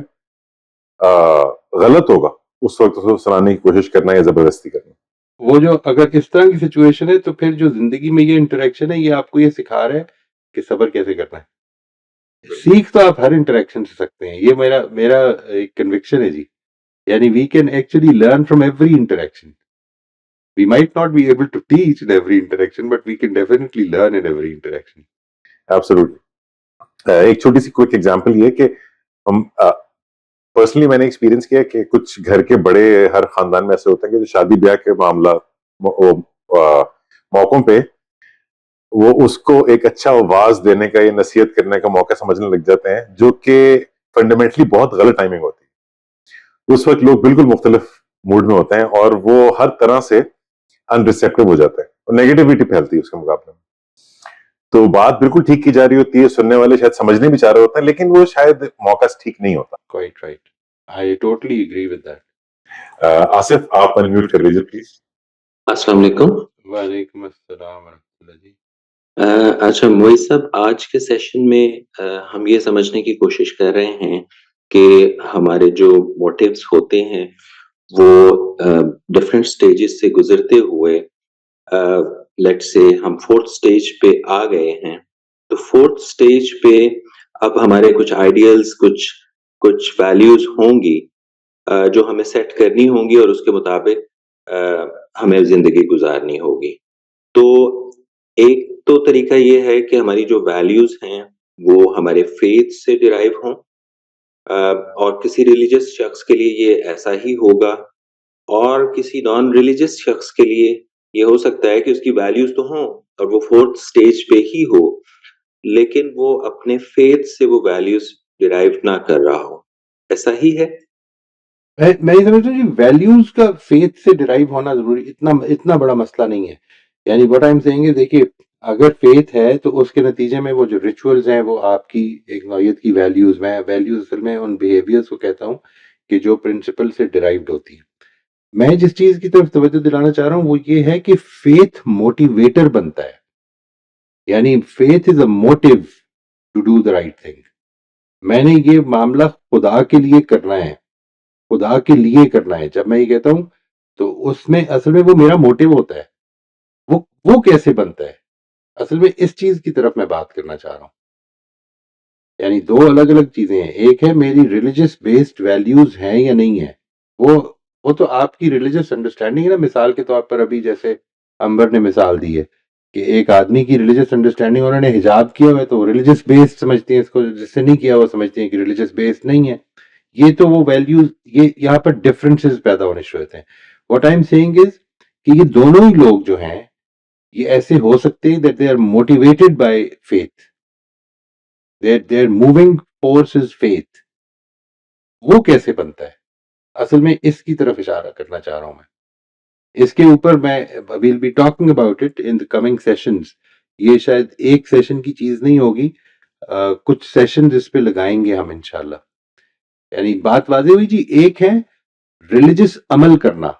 غلط ہوگا اس وقت اس کو سنانے کی کوشش کرنا یا زبردستی کرنا. وہ جو اگر اس طرح کی سچویشن ہے تو پھر جو زندگی میں یہ انٹریکشن ہے, یہ آپ کو یہ سکھا رہا ہے کہ صبر کیسے کرنا ہے. سیکھ تو آپ ہر انٹریکشن سے سکتے ہیں, یہ میرا ایک کنوکشن ہے جی. یعنی we can actually learn from every interaction. We might not be able to teach in every interaction, but we can definitely learn in every interaction. Absolutely. ایک چھوٹی سی کوئک ایگزامپل یہ کہ ہم پرسنلی میں نے ایکسپیرینس کیا کہ کچھ گھر کے بڑے ہر خاندان میں ایسے ہوتے ہیں کہ جو شادی بیاہ کے معاملہ موقعوں پہ وہ اس کو ایک اچھا آواز دینے کا یا نصیحت کرنے کا موقع سمجھنے لگ جاتے ہیں، جو کہ فنڈامنٹلی بہت غلط ٹائمنگ ہوتی ہے. اس وقت لوگ بالکل مختلف موڈ میں ہوتے ہیں اور وہ ہر طرح سے ان ریسیپٹیو ہو جاتے ہیں اور نیگیٹیوٹی پھیلتی ہے اس کے مقابلے میں. تو بات بالکل ٹھیک کی جا رہی ہوتی ہے، سننے والے شاید سمجھنے بھی چاہ رہے ہوتے ہیں، لیکن وہ شاید موقع ٹھیک نہیں ہوتا. Quite right. I totally agree with that. Asif آپ انمیوٹ کر لیجیے پلیز. السلام علیکم. وعلیکم السلام ورحمۃ اللہ جی. اچھا موئی صاحب، آج کے سیشن میں ہم یہ سمجھنے کی کوشش کر رہے ہیں کہ ہمارے جو موٹیوز ہوتے ہیں وہ ڈفرینٹ سٹیجز سے گزرتے ہوئے لیٹ سے ہم 4th سٹیج پہ آ گئے ہیں. تو 4th سٹیج پہ اب ہمارے کچھ آئیڈیلز، کچھ ویلیوز ہوں گی جو ہمیں سیٹ کرنی ہوں گی اور اس کے مطابق ہمیں زندگی گزارنی ہوگی. تو ایک تو طریقہ یہ ہے کہ ہماری جو ویلیوز ہیں وہ ہمارے فیتھ سے ڈرائیو ہوں، اور کسی ریلیجس شخص کے لیے یہ ایسا ہی ہوگا، اور کسی نان ریلیجس شخص کے لیے یہ ہو سکتا ہے کہ اس کی ویلیوز تو ہوں اور وہ 4th سٹیج پہ ہی ہو، لیکن وہ اپنے فیتھ سے وہ ویلیوز ڈرائیو نہ کر رہا ہو. ایسا ہی ہے؟ میں یہ سمجھتا ہوں جی، ویلیوز کا فیتھ سے ڈرائیو ہونا ضروری اتنا بڑا مسئلہ نہیں ہے. یعنی what I'm saying ہے، دیکھیے اگر فیتھ ہے تو اس کے نتیجے میں وہ جو ریچولز ہیں وہ آپ کی ایک نوعیت کی ویلیوز، میں ویلیوز اصل میں ان بیہیویئرز کو کہتا ہوں کہ جو پرنسپل سے ڈرائیوڈ ہوتی ہیں. میں جس چیز کی طرف توجہ دلانا چاہ رہا ہوں وہ یہ ہے کہ فیتھ موٹیویٹر بنتا ہے. یعنی faith is a motive to do the right thing. میں نے یہ معاملہ خدا کے لیے کرنا ہے، خدا کے لیے کرنا ہے. جب میں یہ کہتا ہوں تو اس میں اصل میں وہ میرا موٹیو ہوتا ہے. وہ کیسے بنتا ہے؟ اصل میں اس چیز کی طرف میں بات کرنا چاہ رہا ہوں. یعنی دو الگ الگ چیزیں ہیں. ایک ہے میری ریلیجس بیسڈ ویلیوز ہیں یا نہیں ہیں، وہ تو آپ کی ریلیجس انڈرسٹینڈنگ ہے نا. مثال کے طور پر ابھی جیسے امبر نے مثال دی ہے کہ ایک آدمی کی ریلیجس انڈرسٹینڈنگ، انہوں نے حجاب کیا ہوا ہے تو وہ ریلیجس بیسڈ سمجھتے ہیں اس کو، جس سے نہیں کیا وہ سمجھتے ہیں کہ ریلیجس بیسڈ نہیں ہے. یہ تو وہ ویلیوز، یہ یہاں پر ڈفرینسز پیدا ہونے شروع ہوتے ہیں. واٹ آئی ایم سیئنگ از کہ یہ دونوں ہی لوگ جو ہیں یہ ایسے ہو سکتے ہیں that they are motivated by faith, their moving force is faith. وہ کیسے بنتا ہے؟ اصل میں اس کی طرف اشارہ کرنا چاہ رہا ہوں میں. اس کے اوپر میں we'll be talking about it in the coming sessions. یہ شاید ایک سیشن کی چیز نہیں ہوگی، کچھ سیشنز اس پہ لگائیں گے ہم انشاءاللہ. یعنی بات واضح ہوئی جی. ایک ہے ریلیجس عمل کرنا،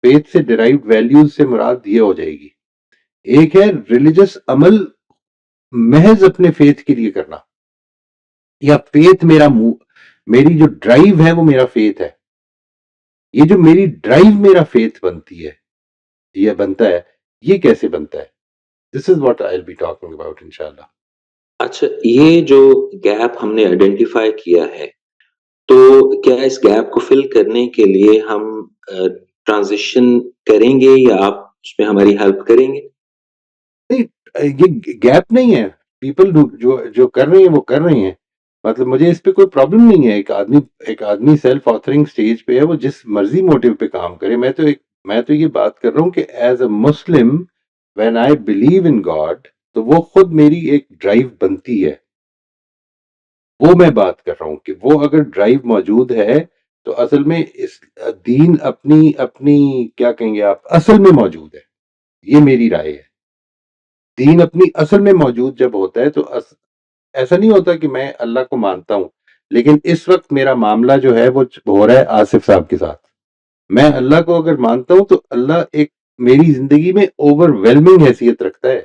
فیتھ سے ڈرائیوڈ ویلیوز سے مراد یہ ہو جائے گی. ایک ہے ریلیجس عمل محض اپنے فیتھ کے لیے کرنا، یا فیتھ میری جو ڈرائیو ہے وہ میرا فیتھ ہے. یہ جو میری ڈرائیو میرا فیتھ بنتی ہے یا بنتا ہے، یہ کیسے بنتا ہے؟ This is what I will be talking about انشاءاللہ. اچھا، یہ جو گیپ ہم نے آئیڈینٹیفائی کیا ہے، تو کیا اس گیپ کو فل کرنے کے لیے ہم ٹرانزیشن کریں گے یا آپ اس میں ہماری ہیلپ کریں گے؟ یہ گیپ نہیں ہے. پیپل جو کر رہے ہیں وہ کر رہے ہیں. مطلب مجھے اس پہ کوئی پرابلم نہیں ہے. ایک آدمی سیلف آتھرنگ سٹیج پہ ہے، وہ جس مرضی موٹیو پہ کام کرے. میں تو یہ بات کر رہا ہوں کہ as a Muslim when I believe in God, تو وہ خود میری ایک ڈرائیو بنتی ہے. وہ میں بات کر رہا ہوں کہ وہ اگر ڈرائیو موجود ہے تو اصل میں اس دین اپنی کیا کہیں گے آپ، اصل میں موجود ہے. یہ میری رائے ہے. دین اپنی اصل میں موجود جب ہوتا ہے تو ایسا نہیں ہوتا کہ میں اللہ کو مانتا ہوں لیکن اس وقت میرا معاملہ جو ہے وہ ہو رہا ہے آصف صاحب کے ساتھ. میں اللہ کو اگر مانتا ہوں تو اللہ ایک میری زندگی میں اوور ویلمنگ حیثیت رکھتا ہے.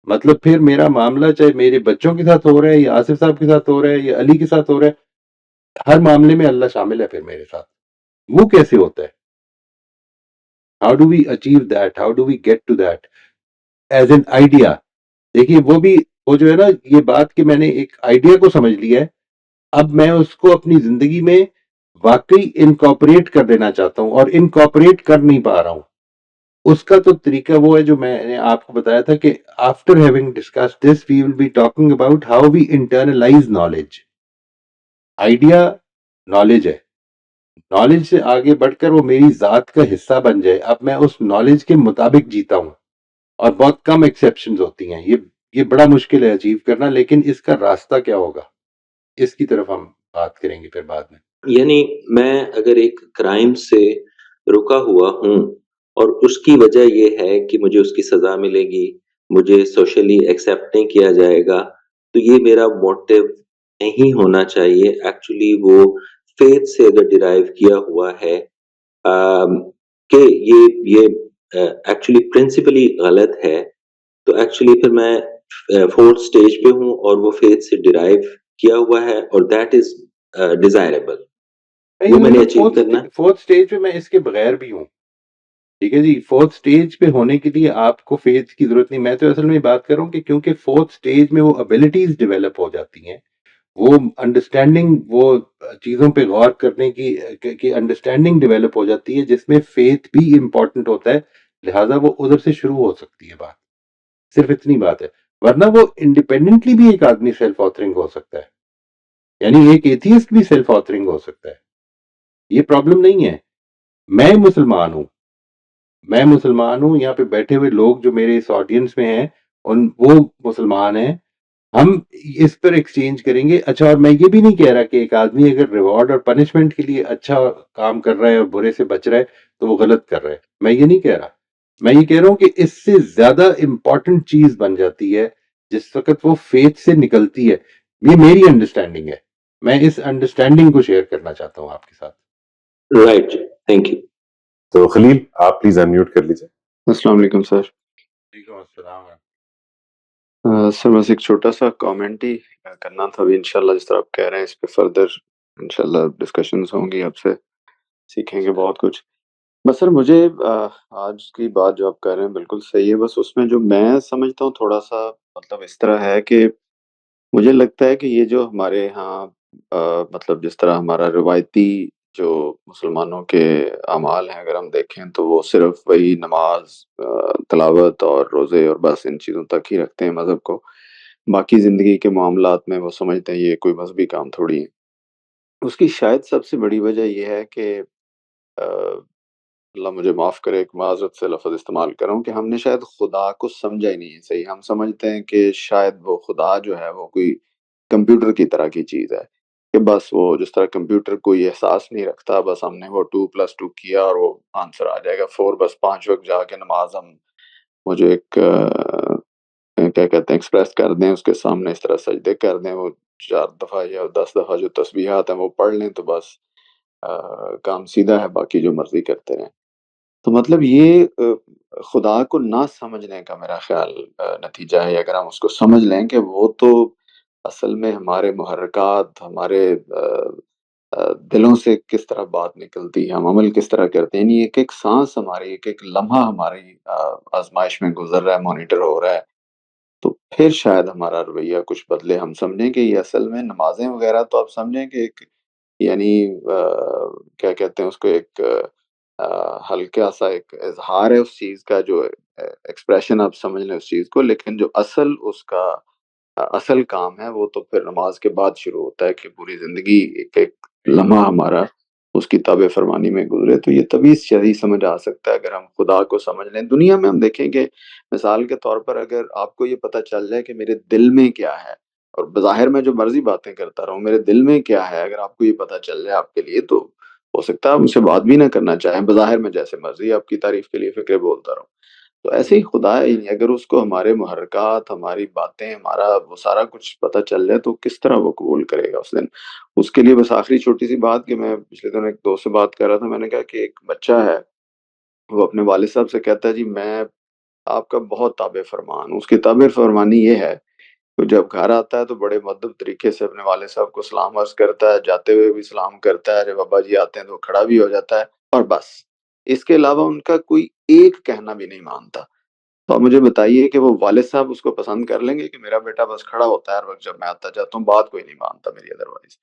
مطلب پھر میرا معاملہ چاہے میرے بچوں کے ساتھ ہو رہا ہے یا آصف صاحب کے ساتھ ہو رہا ہے یا علی کے ساتھ ہو رہا ہے، ہر معاملے میں اللہ شامل ہے پھر میرے ساتھ. وہ کیسے ہوتا ہے؟ How do we achieve that? How do we get to that as an idea? دیکھیے وہ جو ہے نا، یہ بات کہ میں نے ایک آئیڈیا کو سمجھ لیا ہے، اب میں اس کو اپنی زندگی میں واقعی انکارپوریٹ کر دینا چاہتا ہوں اور انکارپوریٹ کر نہیں پا رہا ہوں. اس کا تو طریقہ وہ ہے جو میں نے آپ کو بتایا تھا کہ after having discuss this we will be talking about how we internalize knowledge. Idea knowledge ہے، نالج سے آگے بڑھ کر وہ میری ذات کا حصہ بن جائے. اب میں اس نالج کے مطابق جیتا ہوں. اور بہت کم ایکسیپشنز ہوتی ہیں. یہ بڑا مشکل ہے اچیو کرنا، لیکن اس کا راستہ کیا ہوگا اس کی طرف ہم بات کریں گے پھر بعد میں. یعنی میں اگر ایک کرائم سے رکا ہوا ہوں اور اس کی وجہ یہ ہے کہ مجھے اس کی سزا ملے گی، مجھے سوشلی ایکسیپٹ نہیں کیا جائے گا، تو یہ میرا موٹیو نہیں ہونا چاہیے. ایکچولی وہ فیتھ سے اگر ڈیرائیو کیا ہوا ہے کہ یہ ایکچولی پرنسپلی غلط ہے، تو ایکچولی پھر میں فورتھ سٹیج پہ ہوں اور وہ فیتھ سے ڈیرائیو کیا ہوا ہے اور دیٹ از ڈیزائربل. وہ میں نے اچیو کرنا. فورتھ سٹیج پہ میں اس کے بغیر بھی ہوں. ٹھیک ہے جی، فورتھ سٹیج پہ ہونے کے لیے آپ کو فیتھ کی ضرورت نہیں. میں تو اصل میں بات کر رہا ہوں کہ کیونکہ فورتھ سٹیج میں وہ ابیلٹیز ڈیولپ ہو جاتی ہیں، وہ انڈرسٹینڈنگ، وہ چیزوں پہ غور کرنے کی انڈرسٹینڈنگ ڈیولپ ہو جاتی ہے، جس میں فیتھ بھی امپورٹنٹ ہوتا ہے. لہٰذا وہ ادھر سے شروع ہو سکتی ہے بات. صرف اتنی بات ہے. ورنہ وہ انڈیپینڈنٹلی بھی ایک آدمی سیلف آتھرنگ ہو سکتا ہے. یعنی ایک ایتھیسٹ بھی سیلف آتھرنگ ہو سکتا ہے. یہ پرابلم نہیں ہے. میں مسلمان ہوں، یہاں پہ بیٹھے ہوئے لوگ جو میرے اس آڈینس میں ہیں وہ مسلمان ہیں. ہم اس پر ایکسچینج کریں گے. اچھا، اور میں یہ بھی نہیں کہہ رہا کہ ایک آدمی اگر ریوارڈ اور پنشمنٹ کے لیے اچھا کام کر رہا ہے اور برے سے بچ رہا ہے تو وہ غلط کر رہا ہے. میں یہ نہیں کہہ رہا. میں یہ کہہ رہا ہوں کہ اس سے زیادہ امپورٹنٹ چیز بن جاتی ہے جس وقت وہ فیتھ سے نکلتی ہے. یہ میری انڈرسٹینڈنگ ہے. میں اس انڈرسٹینڈنگ کو شیئر کرنا چاہتا ہوں آپ کے ساتھ. Right, thank you. تو خلیل آپ پلیز انمیوٹ کر لیجیے. السلام علیکم سر. وعلیکم السلام. سر بس ایک چھوٹا سا کامنٹ ہی کرنا تھا. ابھی انشاءاللہ جس طرح آپ کہہ رہے ہیں اس پہ فردر انشاءاللہ ڈسکشنز ہوں گی، آپ سے سیکھیں گے بہت کچھ. بس سر مجھے آج کی بات جو آپ کر رہے ہیں بالکل صحیح ہے. بس اس میں جو میں سمجھتا ہوں تھوڑا سا مطلب اس طرح ہے کہ مجھے لگتا ہے کہ یہ جو ہمارے ہاں مطلب جس طرح ہمارا روایتی جو مسلمانوں کے اعمال ہیں اگر ہم دیکھیں تو وہ صرف وہی نماز، تلاوت اور روزے اور بس ان چیزوں تک ہی رکھتے ہیں مذہب کو. باقی زندگی کے معاملات میں وہ سمجھتے ہیں یہ کوئی مذہبی کام تھوڑی ہے. اس کی شاید سب سے بڑی وجہ یہ ہے کہ اللہ مجھے معاف کرے، ایک معذرت سے لفظ استعمال کر رہا ہوں، کہ ہم نے شاید خدا کو سمجھا ہی نہیں ہے صحیح. ہم سمجھتے ہیں کہ شاید وہ خدا جو ہے وہ کوئی کمپیوٹر کی طرح کی چیز ہے کہ بس وہ جس طرح کمپیوٹر کوئی احساس نہیں رکھتا، بس ہم نے وہ 2+2 کیا اور وہ آنسر آ جائے گا 4. بس 5 وقت جا کے نماز ہم وہ جو ایک کیا کہتے ہیں ایکسپریس کر دیں اس کے سامنے، اس طرح سجدے کر دیں، وہ 4 دفعہ یا 10 دفعہ جو تسبیحات ہیں وہ پڑھ لیں تو بس کام سیدھا ہے، باقی جو مرضی کرتے رہیں. تو مطلب یہ خدا کو نہ سمجھنے کا میرا خیال نتیجہ ہے. اگر ہم اس کو سمجھ لیں کہ وہ تو اصل میں ہمارے محرکات، ہمارے دلوں سے کس طرح بات نکلتی ہے، ہم عمل کس طرح کرتے ہیں، یعنی ایک ایک سانس ہماری، ایک ایک لمحہ ہماری آزمائش میں گزر رہا ہے، مانیٹر ہو رہا ہے. تو پھر شاید ہمارا رویہ کچھ بدلے. ہم سمجھیں کہ یہ اصل میں نمازیں وغیرہ تو آپ سمجھیں کہ ایک یعنی کیا کہتے ہیں اس کو ایک ہلکا سا ایک اظہار ہے اس چیز کا، جو ایکسپریشن آپ سمجھ لیں اس چیز کو. لیکن جو اصل اس کا اصل کام ہے وہ تو پھر نماز کے بعد شروع ہوتا ہے کہ پوری زندگی ایک ایک لمحہ ہمارا اس کی تابع فرمانی میں گزرے. تو یہ تبھی صحیح سمجھ آ سکتا ہے اگر ہم خدا کو سمجھ لیں. دنیا میں ہم دیکھیں کہ مثال کے طور پر اگر آپ کو یہ پتہ چل جائے کہ میرے دل میں کیا ہے، اور بظاہر میں جو مرضی باتیں کرتا رہوں، میرے دل میں کیا ہے اگر آپ کو یہ پتہ چل جائے آپ کے لیے، تو ہو سکتا ہے آپ مجھ سے بات بھی نہ کرنا چاہیں. بظاہر میں جیسے مرضی آپ کی تعریف کے لیے فکرے بولتا رہوں. تو ایسے ہی خدا ہے، یعنی اگر اس کو ہمارے محرکات، ہماری باتیں، ہمارا وہ سارا کچھ پتہ چل جائے تو کس طرح وہ قبول کرے گا اس دن. اس کے لیے بس آخری چھوٹی سی بات کہ میں پچھلے دن ایک دوست سے بات کر رہا تھا. میں نے کہا کہ ایک بچہ ہے، وہ اپنے والد صاحب سے کہتا ہے جی میں آپ کا بہت تابع فرمان ہوں. اس کی تابع فرمانی یہ ہے کہ جب گھر آتا ہے تو بڑے مؤدب طریقے سے اپنے والد صاحب کو سلام عرض کرتا ہے، جاتے ہوئے بھی سلام کرتا ہے، جب ابا جی آتے ہیں تو وہ کھڑا بھی ہو جاتا ہے، اور بس اس کے علاوہ ان کا کوئی ایک کہنا بھی نہیں مانتا. تو آپ مجھے بتائیے کہ وہ والد صاحب اس کو پسند کر لیں گے کہ میرا بیٹا بس کھڑا ہوتا ہے ہر وقت جب میں آتا جاتا ہوں، بات کوئی نہیں مانتا میری ادروائز.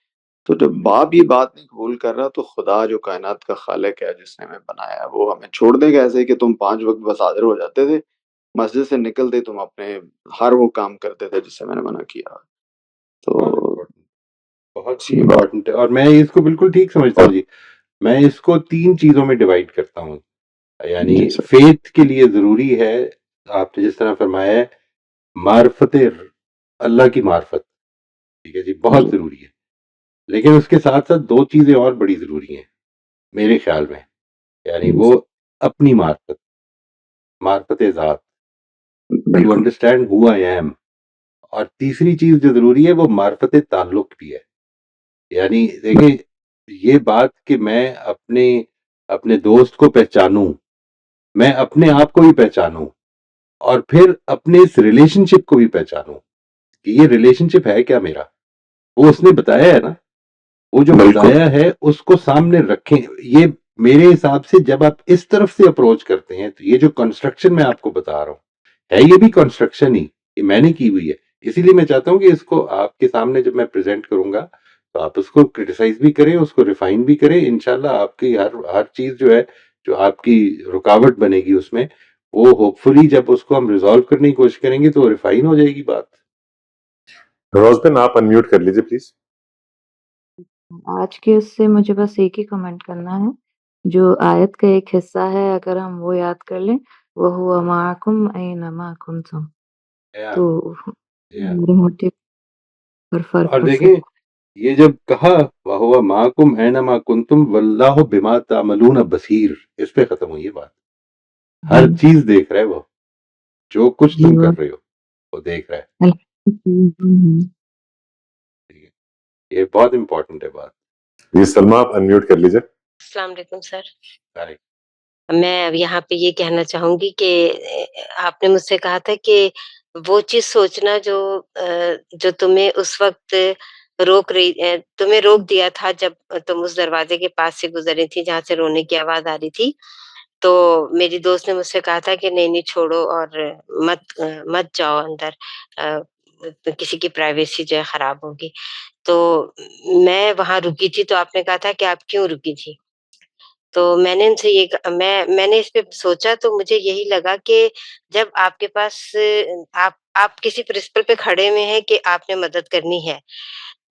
تو جب باپ یہ بات نہیں قبول کر رہا تو خدا جو کائنات کا خالق ہے، جس نے ہمیں بنایا ہے، وہ ہمیں چھوڑ دے گا ایسے ہی کہ تم 5 وقت بس حاضر ہو جاتے تھے، مسجد سے نکلتے تم اپنے ہر وہ کام کرتے تھے جس سے میں نے منع کیا. تو بہت ہی امپورٹنٹ ہے، اور میں اس کو بالکل ٹھیک سمجھتا ہوں جی. میں اس کو 3 چیزوں میں ڈیوائڈ کرتا ہوں. یعنی جی سر. فیتھ کے لیے ضروری ہے آپ نے جس طرح فرمایا ہے معرفت اللہ کی معرفت، ٹھیک ہے جی، بہت جی ضروری ہے، لیکن اس کے ساتھ ساتھ دو چیزیں اور بڑی ضروری ہیں میرے خیال میں، یعنی وہ اپنی معرفت ذات، ٹو بالکل انڈرسٹینڈ ہو آئی ایم، اور تیسری چیز جو ضروری ہے وہ معرفت تعلق بھی ہے. یعنی دیکھیں یہ بات کہ میں اپنے دوست کو پہچانوں، میں اپنے آپ کو بھی پہچانوں، اور پھر اپنے اس ریلیشن شپ کو بھی پہچانوں کہ یہ ریلیشن شپ ہے کیا میرا، وہ اس نے بتایا ہے نا، وہ جو بالکل بتایا ہے اس کو سامنے رکھیں. یہ میرے حساب سے جب آپ اس طرف سے اپروچ کرتے ہیں تو یہ جو کنسٹرکشن میں آپ کو بتا رہا ہوں ہے یہ بھی کنسٹرکشن ہی، یہ میں نے کی ہوئی ہے. اسی لیے میں چاہتا ہوں کہ اس کو آپ کے سامنے جب میں پریزنٹ کروں گا تو آپ اس کو کرٹیسائز بھی کریں، اس کو ریفائن بھی کریں. انشاءاللہ آپ کی ہر چیز جو ہے، جو آپ کی رکاوٹ بنے گی اس میں، وہ ہوپ فلی جب اس کو ہم ریزالو کرنے کی کوشش کریں گے تو ریفائن ہو جائے گی بات. روزبن آپ انمیوٹ کر لیجیے پلیز. آج کے اس سے مجھے بس ایک ہی کمنٹ کرنا ہے، جو آیت کا ایک حصہ ہے اگر ہم وہ یاد کر لیں، وَهُوَ مَعَكُمْ أَيْنَمَا كُنْتُمْ، یا تو یا میرے موٹیو پر فرق اور پڑ دیکھیں سکتا یہ جب کہا وَهُوَ مَعَكُمْ أَيْنَمَا كُنْتُمْ وَاللَّهُ بِمَا تَعْمَلُونَ بَصِيرٌ، اس پہ ختم ہوئی یہ بات. ہے. ہر چیز دیکھ رہا ہے وہ، جو کچھ جی تم اور کر رہے ہو وہ دیکھ رہا ہے. ٹھیک ہے، یہ بہت امپورٹنٹ ہے بات. جی سلمہ آپ انمیوٹ کر لیجیے. السلام علیکم سر. سارے میں اب یہاں پہ یہ کہنا چاہوں گی کہ آپ نے مجھ سے کہا تھا کہ وہ چیز سوچنا جو تمہیں اس وقت تمہیں روک دیا تھا جب تم اس دروازے کے پاس سے گزری تھی جہاں سے رونے کی آواز آ رہی تھی. تو میری دوست نے مجھ سے کہا تھا کہ نہیں چھوڑو اور مت جاؤ اندر، کسی کی پرائیویسی جو ہے خراب ہوگی. تو میں وہاں رکی تھی تو آپ نے کہا تھا کہ آپ کیوں رکی تھی. تو میں نے ان سے میں نے اس پہ سوچا تو مجھے یہی لگا کہ جب آپ کے پاس آپ کسی پرنسپل پہ کھڑے ہوئے ہیں کہ آپ نے مدد کرنی ہے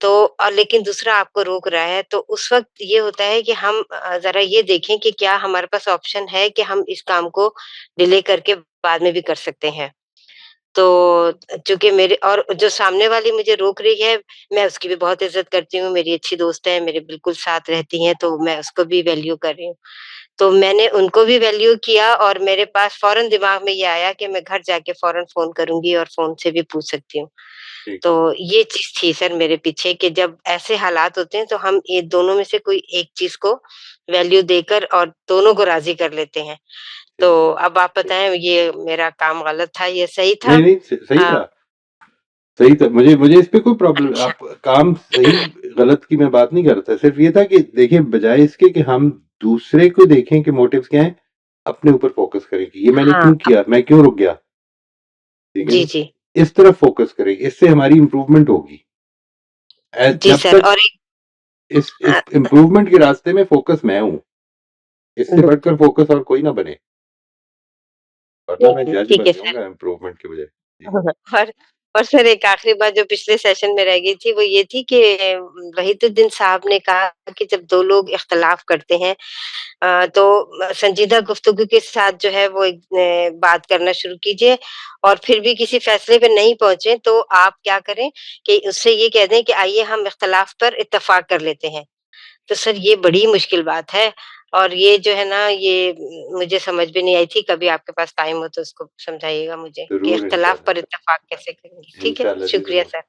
تو، اور لیکن دوسرا آپ کو روک رہا ہے، تو اس وقت یہ ہوتا ہے کہ ہم ذرا یہ دیکھیں کہ کیا ہمارے پاس آپشن ہے کہ ہم اس کام کو ڈیلے کر کے بعد میں بھی کر سکتے ہیں. تو چونکہ میرے اور جو سامنے والی مجھے روک رہی ہے میں اس کی بھی بہت عزت کرتی ہوں، میری اچھی دوست ہے، میرے بالکل ساتھ رہتی ہیں، تو میں اس کو بھی ویلیو کر رہی ہوں. تو میں نے ان کو بھی ویلیو کیا اور میرے پاس فوراً دماغ میں یہ آیا کہ میں گھر جا کے فوراً فون کروں گی اور فون سے بھی پوچھ سکتی ہوں. ٹھیک تو یہ چیز تھی سر میرے پیچھے کہ جب ایسے حالات ہوتے ہیں تو ہم یہ دونوں میں سے کوئی ایک چیز کو ویلیو دے کر اور دونوں کو راضی کر لیتے ہیں. تو ٹھیک. اب آپ بتائیں یہ میرا کام غلط تھا یہ صحیح تھا؟ نہیں صحیح تھا، صحیح تھا. مجھے اس پہ کوئی پرابلم، اچھا آپ کام صحیح غلط کی میں بات نہیں کرتا، صرف یہ تھا کہ دیکھیں بجائے اس کے کہ ہم دوسرے کو دیکھیں کہ موٹیوز کیا ہیں، اپنے اوپر فوکس کریں کہ یہ میں نے ہاں کیوں کیا، میں کیوں رک گیا. ٹھیک ہے جی جی، جی اس طرف فوکس کریں، اس سے ہماری امپروومنٹ ہوگی. جی جب سر. تک اور اس ایک امپروومنٹ کے راستے میں فوکس میں ہوں، اس سے بڑھ کر فوکس اور کوئی نہ بنے، ورنہ میں جج ٹھیک ہے بن جاؤں سر. گا امپروومنٹ کے بجائے. جی اور سر ایک آخری بات جو پچھلے سیشن میں رہ گئی تھی وہ یہ تھی کہ وحید الدین صاحب نے کہا کہ جب دو لوگ اختلاف کرتے ہیں تو سنجیدہ گفتگو کے ساتھ جو ہے وہ بات کرنا شروع کیجیے، اور پھر بھی کسی فیصلے پہ نہیں پہنچے تو آپ کیا کریں کہ اس سے یہ کہہ دیں کہ آئیے ہم اختلاف پر اتفاق کر لیتے ہیں. تو سر یہ بڑی مشکل بات ہے، اور یہ جو ہے نا یہ مجھے سمجھ بھی نہیں آئی تھی. کبھی آپ کے پاس ٹائم ہو تو اس کو سمجھائیے گا مجھے کہ ضرور اختلاف انشاءاللہ، پر اتفاق کیسے کریں گے. ٹھیک ہے، انشاءاللہ جی، شکریہ ضرور سر.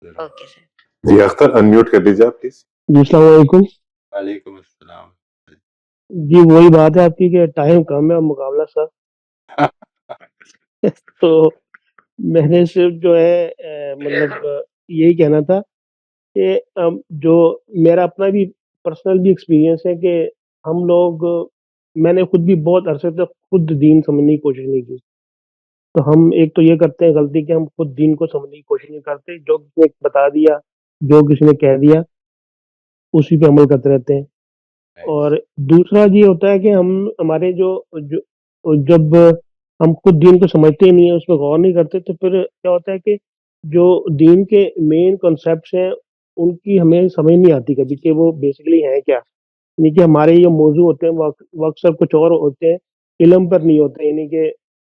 ضرور. Okay sir. جی اختر انمیوٹ کر لیجیے آپ پلیز. جی السلام علیکم. وعلیکم السلام. جی وہی بات ہے آپ کی کہ ٹائم کم ہے اور مقابلہ سر. تو میں نے صرف جو ہے مطلب یہی کہنا تھا کہ جو میرا اپنا بھی پرسنل بھی ایکسپیرینس ہے کہ ہم لوگ، میں نے خود بھی بہت عرصے تک خود دین سمجھنے کی کوشش نہیں کی. تو ہم ایک تو یہ کرتے ہیں غلطی کہ ہم خود دین کو سمجھنے کی کوشش نہیں کرتے، جو کسی نے بتا دیا، جو کسی نے کہہ دیا اسی پہ عمل کرتے رہتے ہیں. اور دوسرا یہ ہوتا ہے کہ ہمارے جب ہم خود دین کو سمجھتے ہی نہیں ہیں، اس پہ غور نہیں کرتے، تو پھر کیا ہوتا ہے کہ جو دین کے مین کنسیپٹس ہیں ان کی ہمیں سمجھ نہیں آتی کبھی کہ وہ بیسیکلی ہیں کیا. یعنی کہ ہمارے یہ موضوع ہوتے ہیں وہ اکثر کچھ اور ہوتے ہیں، علم پر نہیں ہوتے. یعنی کہ